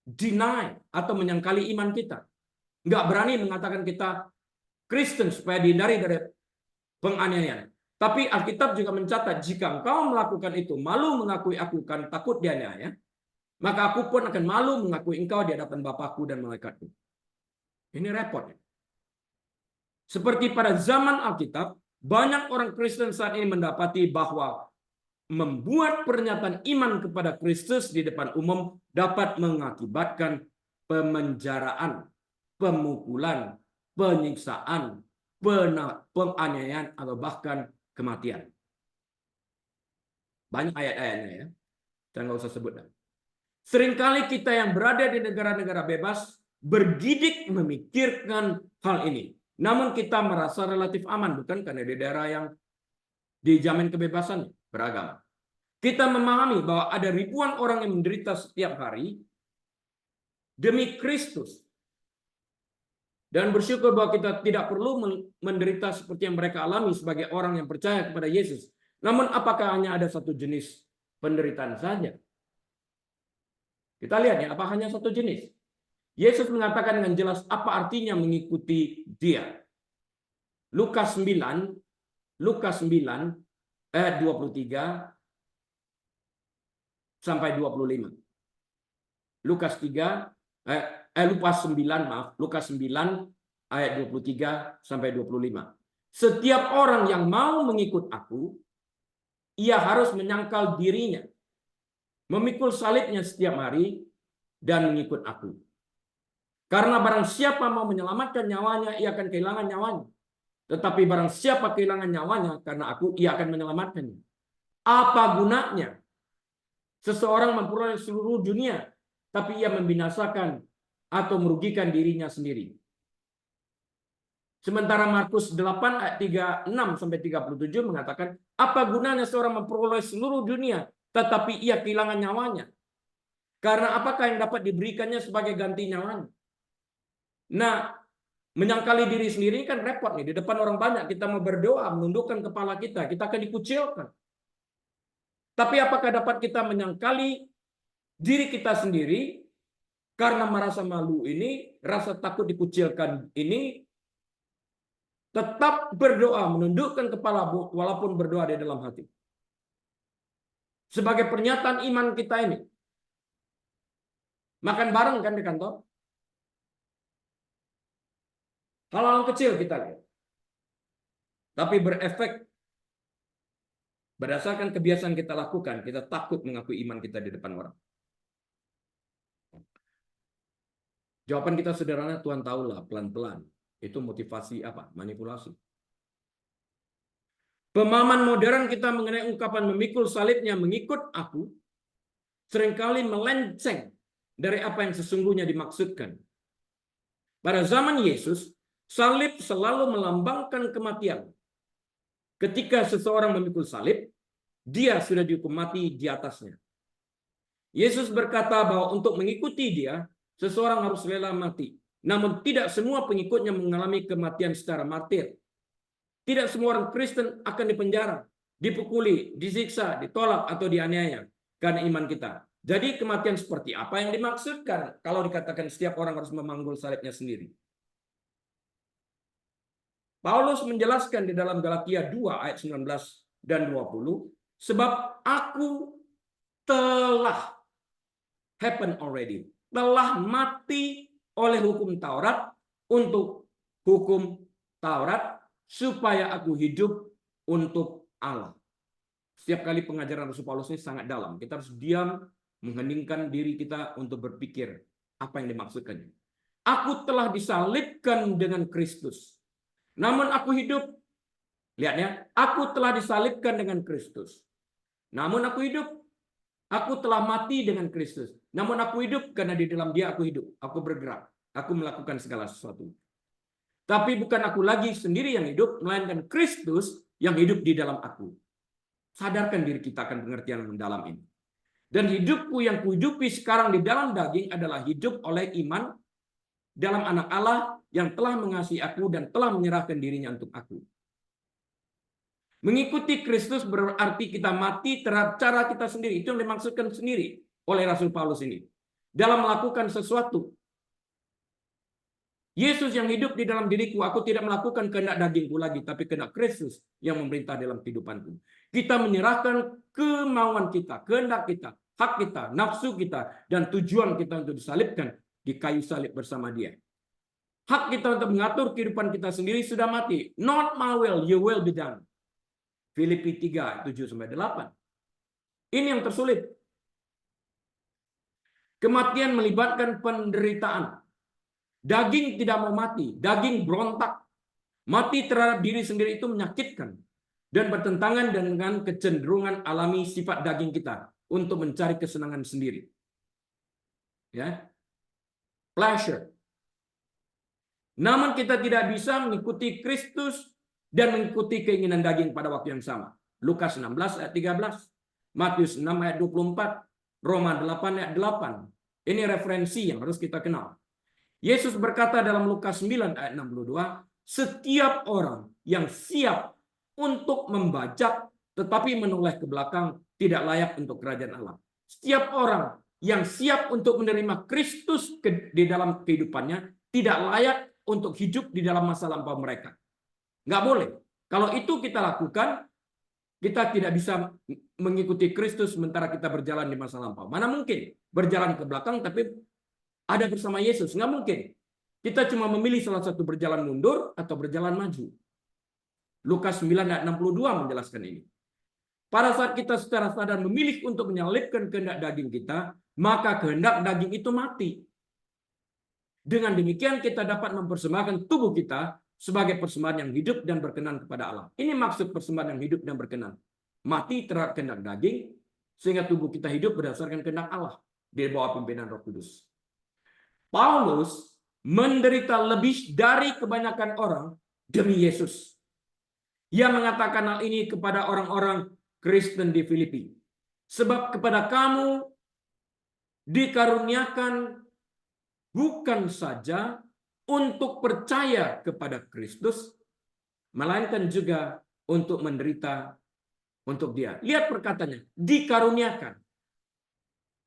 deny atau menyangkali iman kita. Nggak berani mengatakan kita Kristen supaya dihindari dari penganiayaan. Tapi Alkitab juga mencatat, jika engkau melakukan itu, malu mengakui aku kan takut dianiaya, maka aku pun akan malu mengakui engkau di hadapan Bapakku dan malaikatku. Ini repot. Seperti pada zaman Alkitab, banyak orang Kristen saat ini mendapati bahwa membuat pernyataan iman kepada Kristus di depan umum dapat mengakibatkan pemenjaraan, pemukulan, penyiksaan, penganiayaan, atau bahkan kematian. Banyak ayat-ayatnya ya. Saya nggak usah sebut. Seringkali kita yang berada di negara-negara bebas bergidik memikirkan hal ini. Namun kita merasa relatif aman, bukan karena di daerah yang dijamin kebebasan beragama. Kita memahami bahwa ada ribuan orang yang menderita setiap hari demi Kristus. Dan bersyukur bahwa kita tidak perlu menderita seperti yang mereka alami sebagai orang yang percaya kepada Yesus. Namun apakah hanya ada satu jenis penderitaan saja? Kita lihat ya, apa hanya satu jenis? Yesus mengatakan dengan jelas apa artinya mengikuti Dia. Lukas 9 ayat 23 sampai 25. Lukas 9 ayat 23 sampai 25. Setiap orang yang mau mengikut aku, ia harus menyangkal dirinya, memikul salibnya setiap hari, dan mengikut aku. Karena barang siapa mau menyelamatkan nyawanya, ia akan kehilangan nyawanya. Tetapi barang siapa kehilangan nyawanya karena aku, ia akan menyelamatkannya. Apa gunanya seseorang memperoleh seluruh dunia, tapi ia membinasakan atau merugikan dirinya sendiri? Sementara Markus 8 ayat 36 sampai 37 mengatakan, apa gunanya seorang memperoleh seluruh dunia, tetapi ia kehilangan nyawanya? Karena apakah yang dapat diberikannya sebagai ganti nyawanya? Nah, menyangkali diri sendiri kan repot nih. Di depan orang banyak kita mau berdoa, menundukkan kepala kita akan dikucilkan. Tapi apakah dapat kita menyangkali diri kita sendiri karena merasa malu ini, rasa takut dikucilkan ini, tetap berdoa, menundukkan kepala walaupun berdoa di dalam hati. Sebagai pernyataan iman kita ini. Makan bareng kan di kantor? Hal-hal kecil kita lihat. Tapi berefek berdasarkan kebiasaan kita lakukan, kita takut mengakui iman kita di depan orang. Jawaban kita sederhana, Tuhan tahulah, pelan-pelan. Itu motivasi apa? Manipulasi. Pemahaman modern kita mengenai ungkapan memikul salibnya mengikut aku seringkali melenceng dari apa yang sesungguhnya dimaksudkan. Pada zaman Yesus, salib selalu melambangkan kematian. Ketika seseorang memikul salib, dia sudah dihukum mati di atasnya. Yesus berkata bahwa untuk mengikuti Dia, seseorang harus rela mati. Namun tidak semua pengikutnya mengalami kematian secara martir. Tidak semua orang Kristen akan dipenjara, dipukuli, disiksa, ditolak, atau dianiaya karena iman kita. Jadi kematian seperti apa yang dimaksudkan kalau dikatakan setiap orang harus memanggul salibnya sendiri? Paulus menjelaskan di dalam Galatia 2 ayat 19 dan 20, sebab aku telah mati oleh hukum Taurat untuk hukum Taurat supaya aku hidup untuk Allah. Setiap kali pengajaran Rasul Paulus ini sangat dalam. Kita harus diam, mengheningkan diri kita untuk berpikir apa yang dimaksudkannya. Aku telah disalibkan dengan Kristus. Namun aku hidup. Lihat ya, aku telah disalibkan dengan Kristus. Namun aku hidup. Aku telah mati dengan Kristus. Namun aku hidup karena di dalam Dia aku hidup. Aku bergerak. Aku melakukan segala sesuatu. Tapi bukan aku lagi sendiri yang hidup, melainkan Kristus yang hidup di dalam aku. Sadarkan diri kita akan pengertian mendalam ini. Dan hidupku yang kuhidupi sekarang di dalam daging adalah hidup oleh iman dalam anak Allah yang telah mengasihi aku dan telah menyerahkan dirinya untuk aku. Mengikuti Kristus berarti kita mati terhadap cara kita sendiri. Itu yang dimaksudkan sendiri oleh Rasul Paulus ini. Dalam melakukan sesuatu. Yesus yang hidup di dalam diriku, aku tidak melakukan kehendak dagingku lagi, tapi kehendak Kristus yang memerintah dalam kehidupanku. Kita menyerahkan kemauan kita, kehendak kita, hak kita, nafsu kita, dan tujuan kita untuk disalibkan di kayu salib bersama Dia. Hak kita untuk mengatur kehidupan kita sendiri sudah mati. Not my will, your will be done. Filipi 3, 7-8. Ini yang tersulit. Kematian melibatkan penderitaan. Daging tidak mau mati, daging berontak. Mati terhadap diri sendiri itu menyakitkan dan bertentangan dengan kecenderungan alami sifat daging kita untuk mencari kesenangan sendiri. Ya, pleasure. Namun kita tidak bisa mengikuti Kristus dan mengikuti keinginan daging pada waktu yang sama. Lukas 16 ayat 13, Matius 6 ayat 24, Roma 8 ayat 8. Ini referensi yang harus kita kenal. Yesus berkata dalam Lukas 9 ayat 62, setiap orang yang siap untuk membajak tetapi menoleh ke belakang tidak layak untuk kerajaan Allah. Setiap orang yang siap untuk menerima Kristus di dalam kehidupannya tidak layak untuk hidup di dalam masa lampau mereka. Nggak boleh. Kalau itu kita lakukan, kita tidak bisa mengikuti Kristus sementara kita berjalan di masa lampau. Mana mungkin berjalan ke belakang tapi ada bersama Yesus? Nggak mungkin. Kita cuma memilih salah satu, berjalan mundur atau berjalan maju. Lukas 9 ayat 62 menjelaskan ini. Pada saat kita secara sadar memilih untuk menyalibkan kehendak daging kita, maka kehendak daging itu mati. Dengan demikian kita dapat mempersembahkan tubuh kita sebagai persembahan yang hidup dan berkenan kepada Allah. Ini maksud persembahan yang hidup dan berkenan. Mati terhadap kehendak daging, sehingga tubuh kita hidup berdasarkan kehendak Allah di bawah pimpinan Roh Kudus. Paulus menderita lebih dari kebanyakan orang demi Yesus. Ia mengatakan hal ini kepada orang-orang Kristen di Filipi. Sebab kepada kamu dikaruniakan bukan saja untuk percaya kepada Kristus, melainkan juga untuk menderita untuk Dia. Lihat perkataannya, dikaruniakan.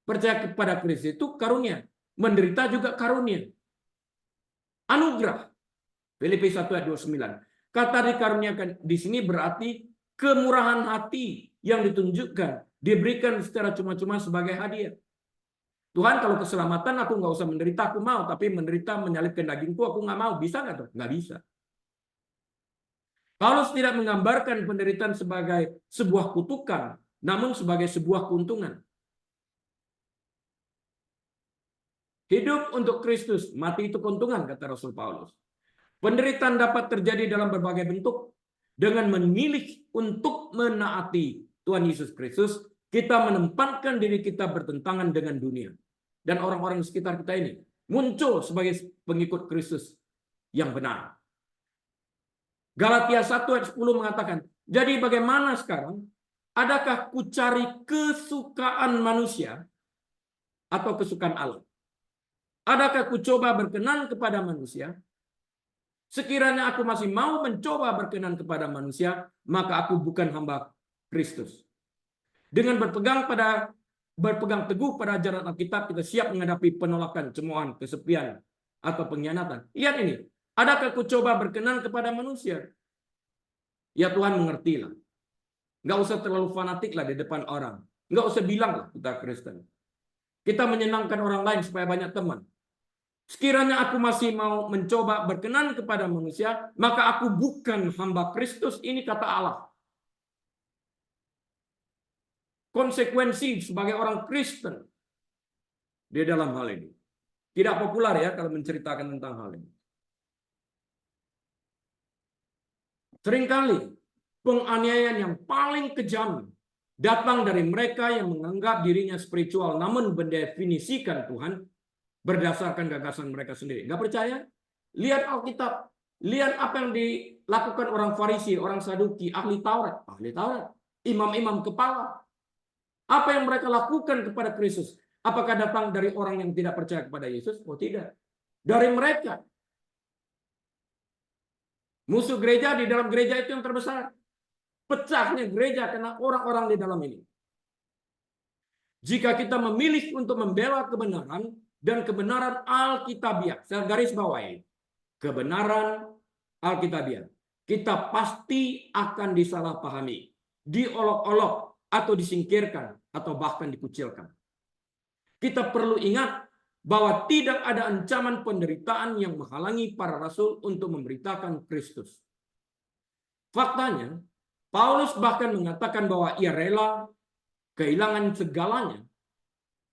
Percaya kepada Kristus itu karunia, menderita juga karunia. Anugerah. Filipi 1 ayat 29. Kata dikaruniakan di sini berarti kemurahan hati yang ditunjukkan, diberikan secara cuma-cuma sebagai hadiah. Tuhan, kalau keselamatan aku nggak usah menderita, aku mau. Tapi menderita menyalibkan dagingku, aku nggak mau. Bisa nggak tuh? Nggak bisa. Paulus tidak menggambarkan penderitaan sebagai sebuah kutukan, namun sebagai sebuah keuntungan. Hidup untuk Kristus, mati itu keuntungan, kata Rasul Paulus. Penderitaan dapat terjadi dalam berbagai bentuk. Dengan memilih untuk menaati Tuhan Yesus Kristus, kita menempatkan diri kita bertentangan dengan dunia. Dan orang-orang di sekitar kita ini muncul sebagai pengikut Kristus yang benar. Galatia 1 ayat 10 mengatakan, jadi bagaimana sekarang? Adakah ku cari kesukaan manusia atau kesukaan Allah? Adakah ku coba berkenan kepada manusia? Sekiranya aku masih mau mencoba berkenan kepada manusia, maka aku bukan hamba Kristus. Dengan berpegang teguh pada ajaran Alkitab, kita siap menghadapi penolakan, cemoohan, kesepian, atau pengkhianatan. Lihat ini, adakah aku coba berkenan kepada manusia? Ya Tuhan, mengertilah. Nggak usah terlalu fanatik lah di depan orang. Nggak usah bilang lah kita Kristen. Kita menyenangkan orang lain supaya banyak teman. Sekiranya aku masih mau mencoba berkenan kepada manusia, maka aku bukan hamba Kristus. Ini kata Allah. Konsekuensi sebagai orang Kristen di dalam hal ini. Tidak populer ya kalau menceritakan tentang hal ini. Seringkali penganiayaan yang paling kejam datang dari mereka yang menganggap dirinya spiritual namun mendefinisikan Tuhan berdasarkan gagasan mereka sendiri. Nggak percaya? Lihat Alkitab. Lihat apa yang dilakukan orang Farisi, orang Saduki, ahli Taurat, imam-imam kepala. Apa yang mereka lakukan kepada Kristus? Apakah datang dari orang yang tidak percaya kepada Yesus? Oh tidak. Dari mereka. Musuh gereja di dalam gereja itu yang terbesar. Pecahnya gereja karena orang-orang di dalam ini. Jika kita memilih untuk membela kebenaran, dan kebenaran Alkitabiah, saya garis bawahi, kebenaran Alkitabiah, kita pasti akan disalahpahami, diolok-olok, atau disingkirkan, atau bahkan dikucilkan. Kita perlu ingat bahwa tidak ada ancaman penderitaan yang menghalangi para rasul untuk memberitakan Kristus. Faktanya, Paulus bahkan mengatakan bahwa ia rela kehilangan segalanya.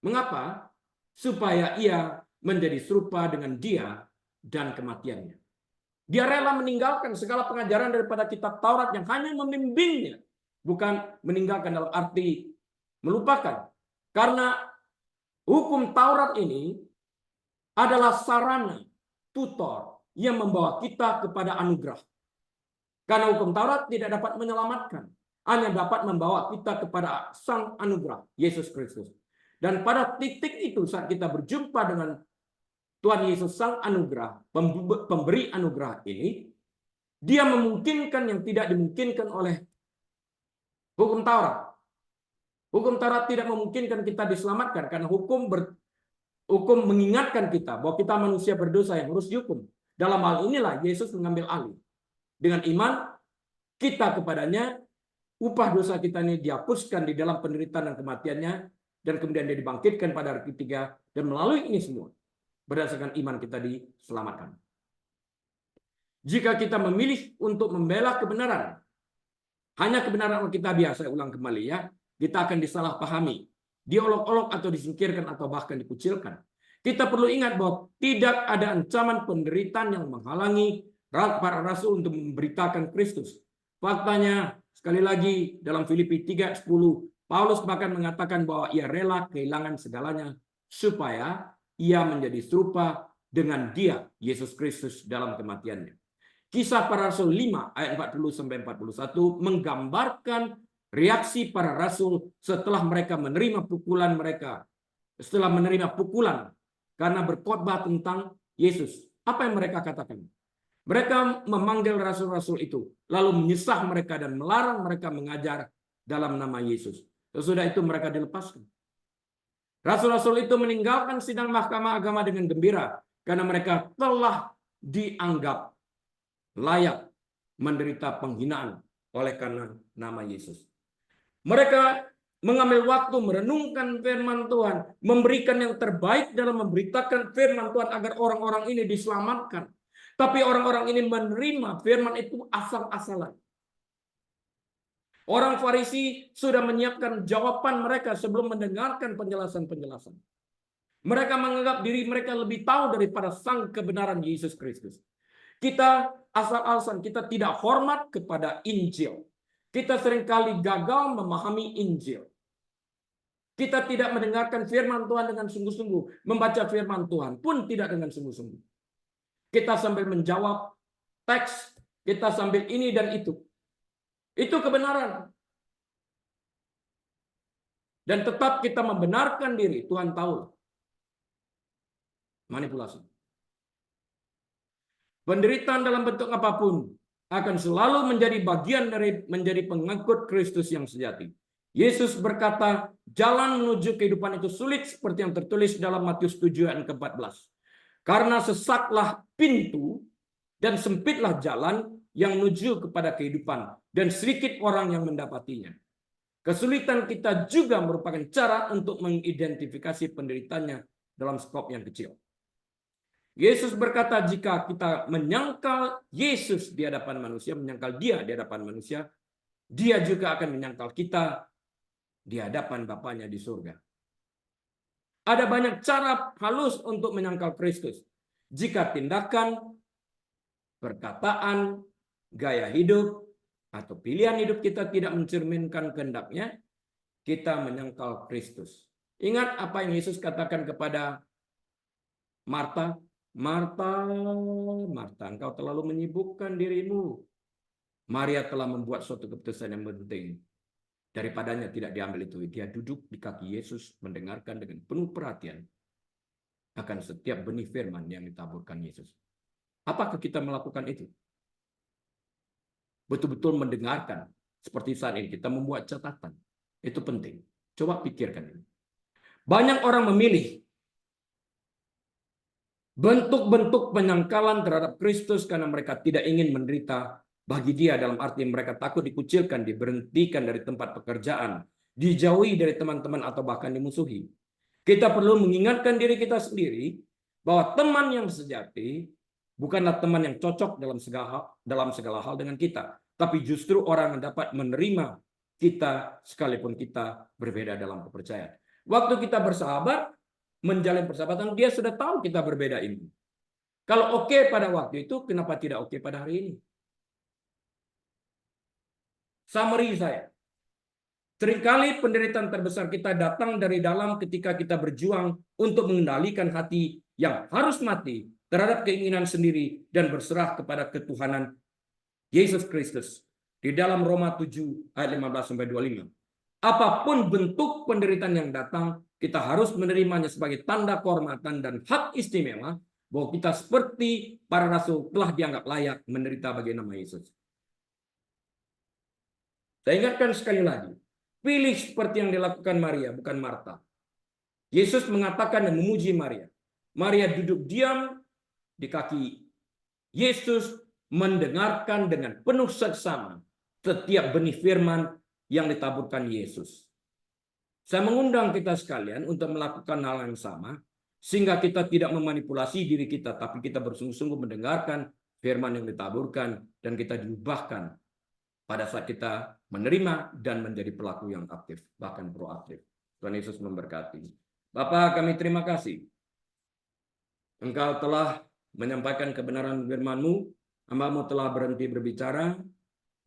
Mengapa? supaya ia menjadi serupa dengan dia dan kematiannya. Dia rela meninggalkan segala pengajaran daripada kitab Taurat yang hanya membimbingnya, bukan meninggalkan dalam arti melupakan. Karena hukum Taurat ini adalah sarana tutor yang membawa kita kepada anugerah. Karena hukum Taurat tidak dapat menyelamatkan, hanya dapat membawa kita kepada sang anugerah, Yesus Kristus. Dan pada titik itu saat kita berjumpa dengan Tuhan Yesus sang anugerah, pemberi anugerah ini, dia memungkinkan yang tidak dimungkinkan oleh hukum Taurat. Hukum Taurat tidak memungkinkan kita diselamatkan karena hukum mengingatkan kita bahwa kita manusia berdosa yang harus dihukum. Dalam hal inilah Yesus mengambil alih. Dengan iman kita kepadanya, upah dosa kita ini dihapuskan di dalam penderitaan dan kematiannya, dan kemudian dia dibangkitkan pada hari ketiga, dan melalui ini semua, berdasarkan iman kita diselamatkan. Jika kita memilih untuk membela kebenaran, hanya kebenaran kita biasa, ulang kembali ya, kita akan disalahpahami, diolok-olok atau disingkirkan atau bahkan dikucilkan. Kita perlu ingat bahwa tidak ada ancaman penderitaan yang menghalangi para rasul untuk memberitakan Kristus. Faktanya, sekali lagi dalam Filipi 3:10, Paulus bahkan mengatakan bahwa ia rela kehilangan segalanya supaya ia menjadi serupa dengan dia, Yesus Kristus, dalam kematiannya. Kisah para Rasul 5 ayat 40-41 menggambarkan reaksi para rasul setelah mereka menerima pukulan karena berkhotbah tentang Yesus. Apa yang mereka katakan? Mereka memanggil rasul-rasul itu, lalu menyesah mereka dan melarang mereka mengajar dalam nama Yesus. Sesudah itu mereka dilepaskan. Rasul-rasul itu meninggalkan sidang mahkamah agama dengan gembira karena mereka telah dianggap layak menderita penghinaan oleh karena nama Yesus. Mereka mengambil waktu merenungkan firman Tuhan, memberikan yang terbaik dalam memberitakan firman Tuhan agar orang-orang ini diselamatkan. Tapi orang-orang ini menerima firman itu asal-asalan. Orang Farisi sudah menyiapkan jawaban mereka sebelum mendengarkan penjelasan-penjelasan. Mereka menganggap diri mereka lebih tahu daripada sang kebenaran Yesus Kristus. Kita asal-asalan, kita tidak hormat kepada Injil. Kita seringkali gagal memahami Injil. Kita tidak mendengarkan firman Tuhan dengan sungguh-sungguh. Membaca firman Tuhan pun tidak dengan sungguh-sungguh. Kita sambil menjawab teks, kita sambil ini dan itu. Itu kebenaran. Dan tetap kita membenarkan diri, Tuhan tahu. Manipulasi. Penderitaan dalam bentuk apapun akan selalu menjadi bagian dari menjadi pengikut Kristus yang sejati. Yesus berkata, jalan menuju kehidupan itu sulit seperti yang tertulis dalam Matius 7 ayat 14. Karena sesaklah pintu dan sempitlah jalan yang menuju kepada kehidupan, dan sedikit orang yang mendapatinya. Kesulitan kita juga merupakan cara untuk mengidentifikasi penderitaannya dalam skop yang kecil. Yesus berkata, jika kita menyangkal Yesus di hadapan manusia, menyangkal dia di hadapan manusia, dia juga akan menyangkal kita di hadapan Bapanya di surga. Ada banyak cara halus untuk menyangkal Kristus. Jika tindakan, perkataan, gaya hidup, atau pilihan hidup kita tidak mencerminkan kehendaknya, kita menyangkal Kristus. Ingat apa yang Yesus katakan kepada Marta? Marta, Marta, engkau terlalu menyibukkan dirimu. Maria telah membuat suatu keputusan yang penting. Daripadanya tidak diambil itu. Dia duduk di kaki Yesus, mendengarkan dengan penuh perhatian akan setiap benih firman yang ditaburkan Yesus. Apakah kita melakukan itu? Betul-betul mendengarkan. Seperti saat ini kita membuat catatan. Itu penting. Coba pikirkan ini. Banyak orang memilih bentuk-bentuk penyangkalan terhadap Kristus karena mereka tidak ingin menderita bagi dia, dalam arti mereka takut dikucilkan, diberhentikan dari tempat pekerjaan, dijauhi dari teman-teman atau bahkan dimusuhi. Kita perlu mengingatkan diri kita sendiri bahwa teman yang sejati bukanlah teman yang cocok dalam segala hal dengan kita, tapi justru orang yang dapat menerima kita sekalipun kita berbeda dalam kepercayaan. Waktu kita bersahabat, menjalin persahabatan, dia sudah tahu kita berbeda ini. Kalau oke pada waktu itu, kenapa tidak oke pada hari ini? Summary saya. Seringkali penderitaan terbesar kita datang dari dalam ketika kita berjuang untuk mengendalikan hati yang harus mati terhadap keinginan sendiri dan berserah kepada ketuhanan Yesus Kristus. Di dalam Roma 7 ayat 15-25. Apapun bentuk penderitaan yang datang, kita harus menerimanya sebagai tanda kehormatan dan hak istimewa bahwa kita seperti para rasul telah dianggap layak menderita bagi nama Yesus. Saya ingatkan sekali lagi, pilih seperti yang dilakukan Maria, bukan Marta. Yesus mengatakan dan memuji Maria. Maria duduk diam di kaki Yesus, mendengarkan dengan penuh seksama setiap benih firman yang ditaburkan Yesus. Saya mengundang kita sekalian untuk melakukan hal yang sama, sehingga kita tidak memanipulasi diri kita, tapi kita bersungguh-sungguh mendengarkan firman yang ditaburkan, dan kita diubahkan pada saat kita menerima dan menjadi pelaku yang aktif, bahkan proaktif. Tuhan Yesus memberkati. Bapa, kami terima kasih. Engkau telah menyampaikan kebenaran firman-Mu, hamba-Mu telah berhenti berbicara,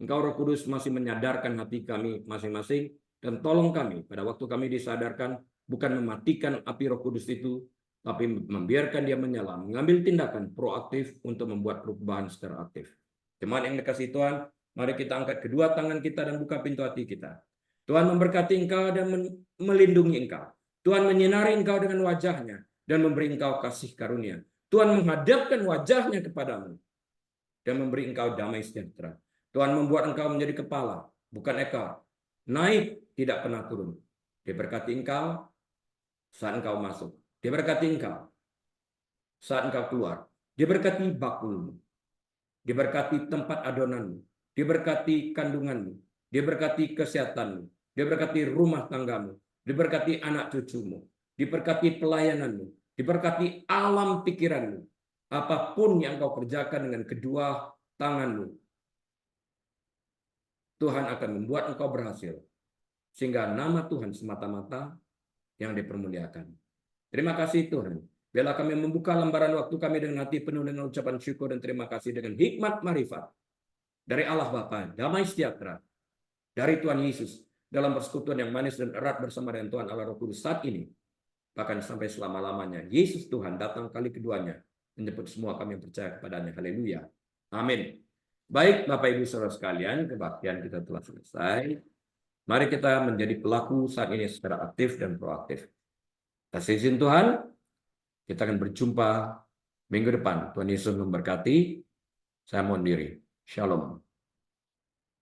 Engkau Roh Kudus masih menyadarkan hati kami masing-masing, dan tolong kami pada waktu kami disadarkan, bukan mematikan api Roh Kudus itu, tapi membiarkan dia menyala, mengambil tindakan proaktif untuk membuat perubahan secara aktif. Teman yang dikasihi Tuhan, mari kita angkat kedua tangan kita dan buka pintu hati kita. Tuhan memberkati engkau dan melindungi engkau. Tuhan menyinari engkau dengan wajahnya dan memberi engkau kasih karunia. Tuhan menghadapkan wajahnya kepadamu dan memberi engkau damai sejahtera. Tuhan membuat engkau menjadi kepala, bukan ekor. Naik, tidak pernah turun. Diberkati engkau saat engkau masuk. Diberkati engkau saat engkau keluar. Diberkati bakulmu. Diberkati tempat adonanmu. Diberkati kandunganmu. Diberkati kesehatanmu. Diberkati rumah tanggamu. Diberkati anak cucumu. Diberkati pelayananmu. Diberkati alam pikiranmu. Apapun yang kau kerjakan dengan kedua tanganmu, Tuhan akan membuat engkau berhasil. Sehingga nama Tuhan semata-mata yang dipermuliakan. Terima kasih Tuhan. Biarlah kami membuka lembaran waktu kami dengan hati penuh dengan ucapan syukur dan terima kasih dengan hikmat marifat dari Allah Bapa, damai sejahtera dari Tuhan Yesus dalam persekutuan yang manis dan erat bersama dengan Tuhan Allah Roh Kudus saat ini, bahkan sampai selama-lamanya. Yesus Tuhan datang kali keduanya menjemput semua kami yang percaya kepadanya. Haleluya. Amin. Baik Bapak Ibu Saudara sekalian, kebaktian kita telah selesai. Mari kita menjadi pelaku saat ini secara aktif dan proaktif. Kasih izin Tuhan, kita akan berjumpa minggu depan. Tuhan Yesus memberkati. Saya mohon diri. Shalom.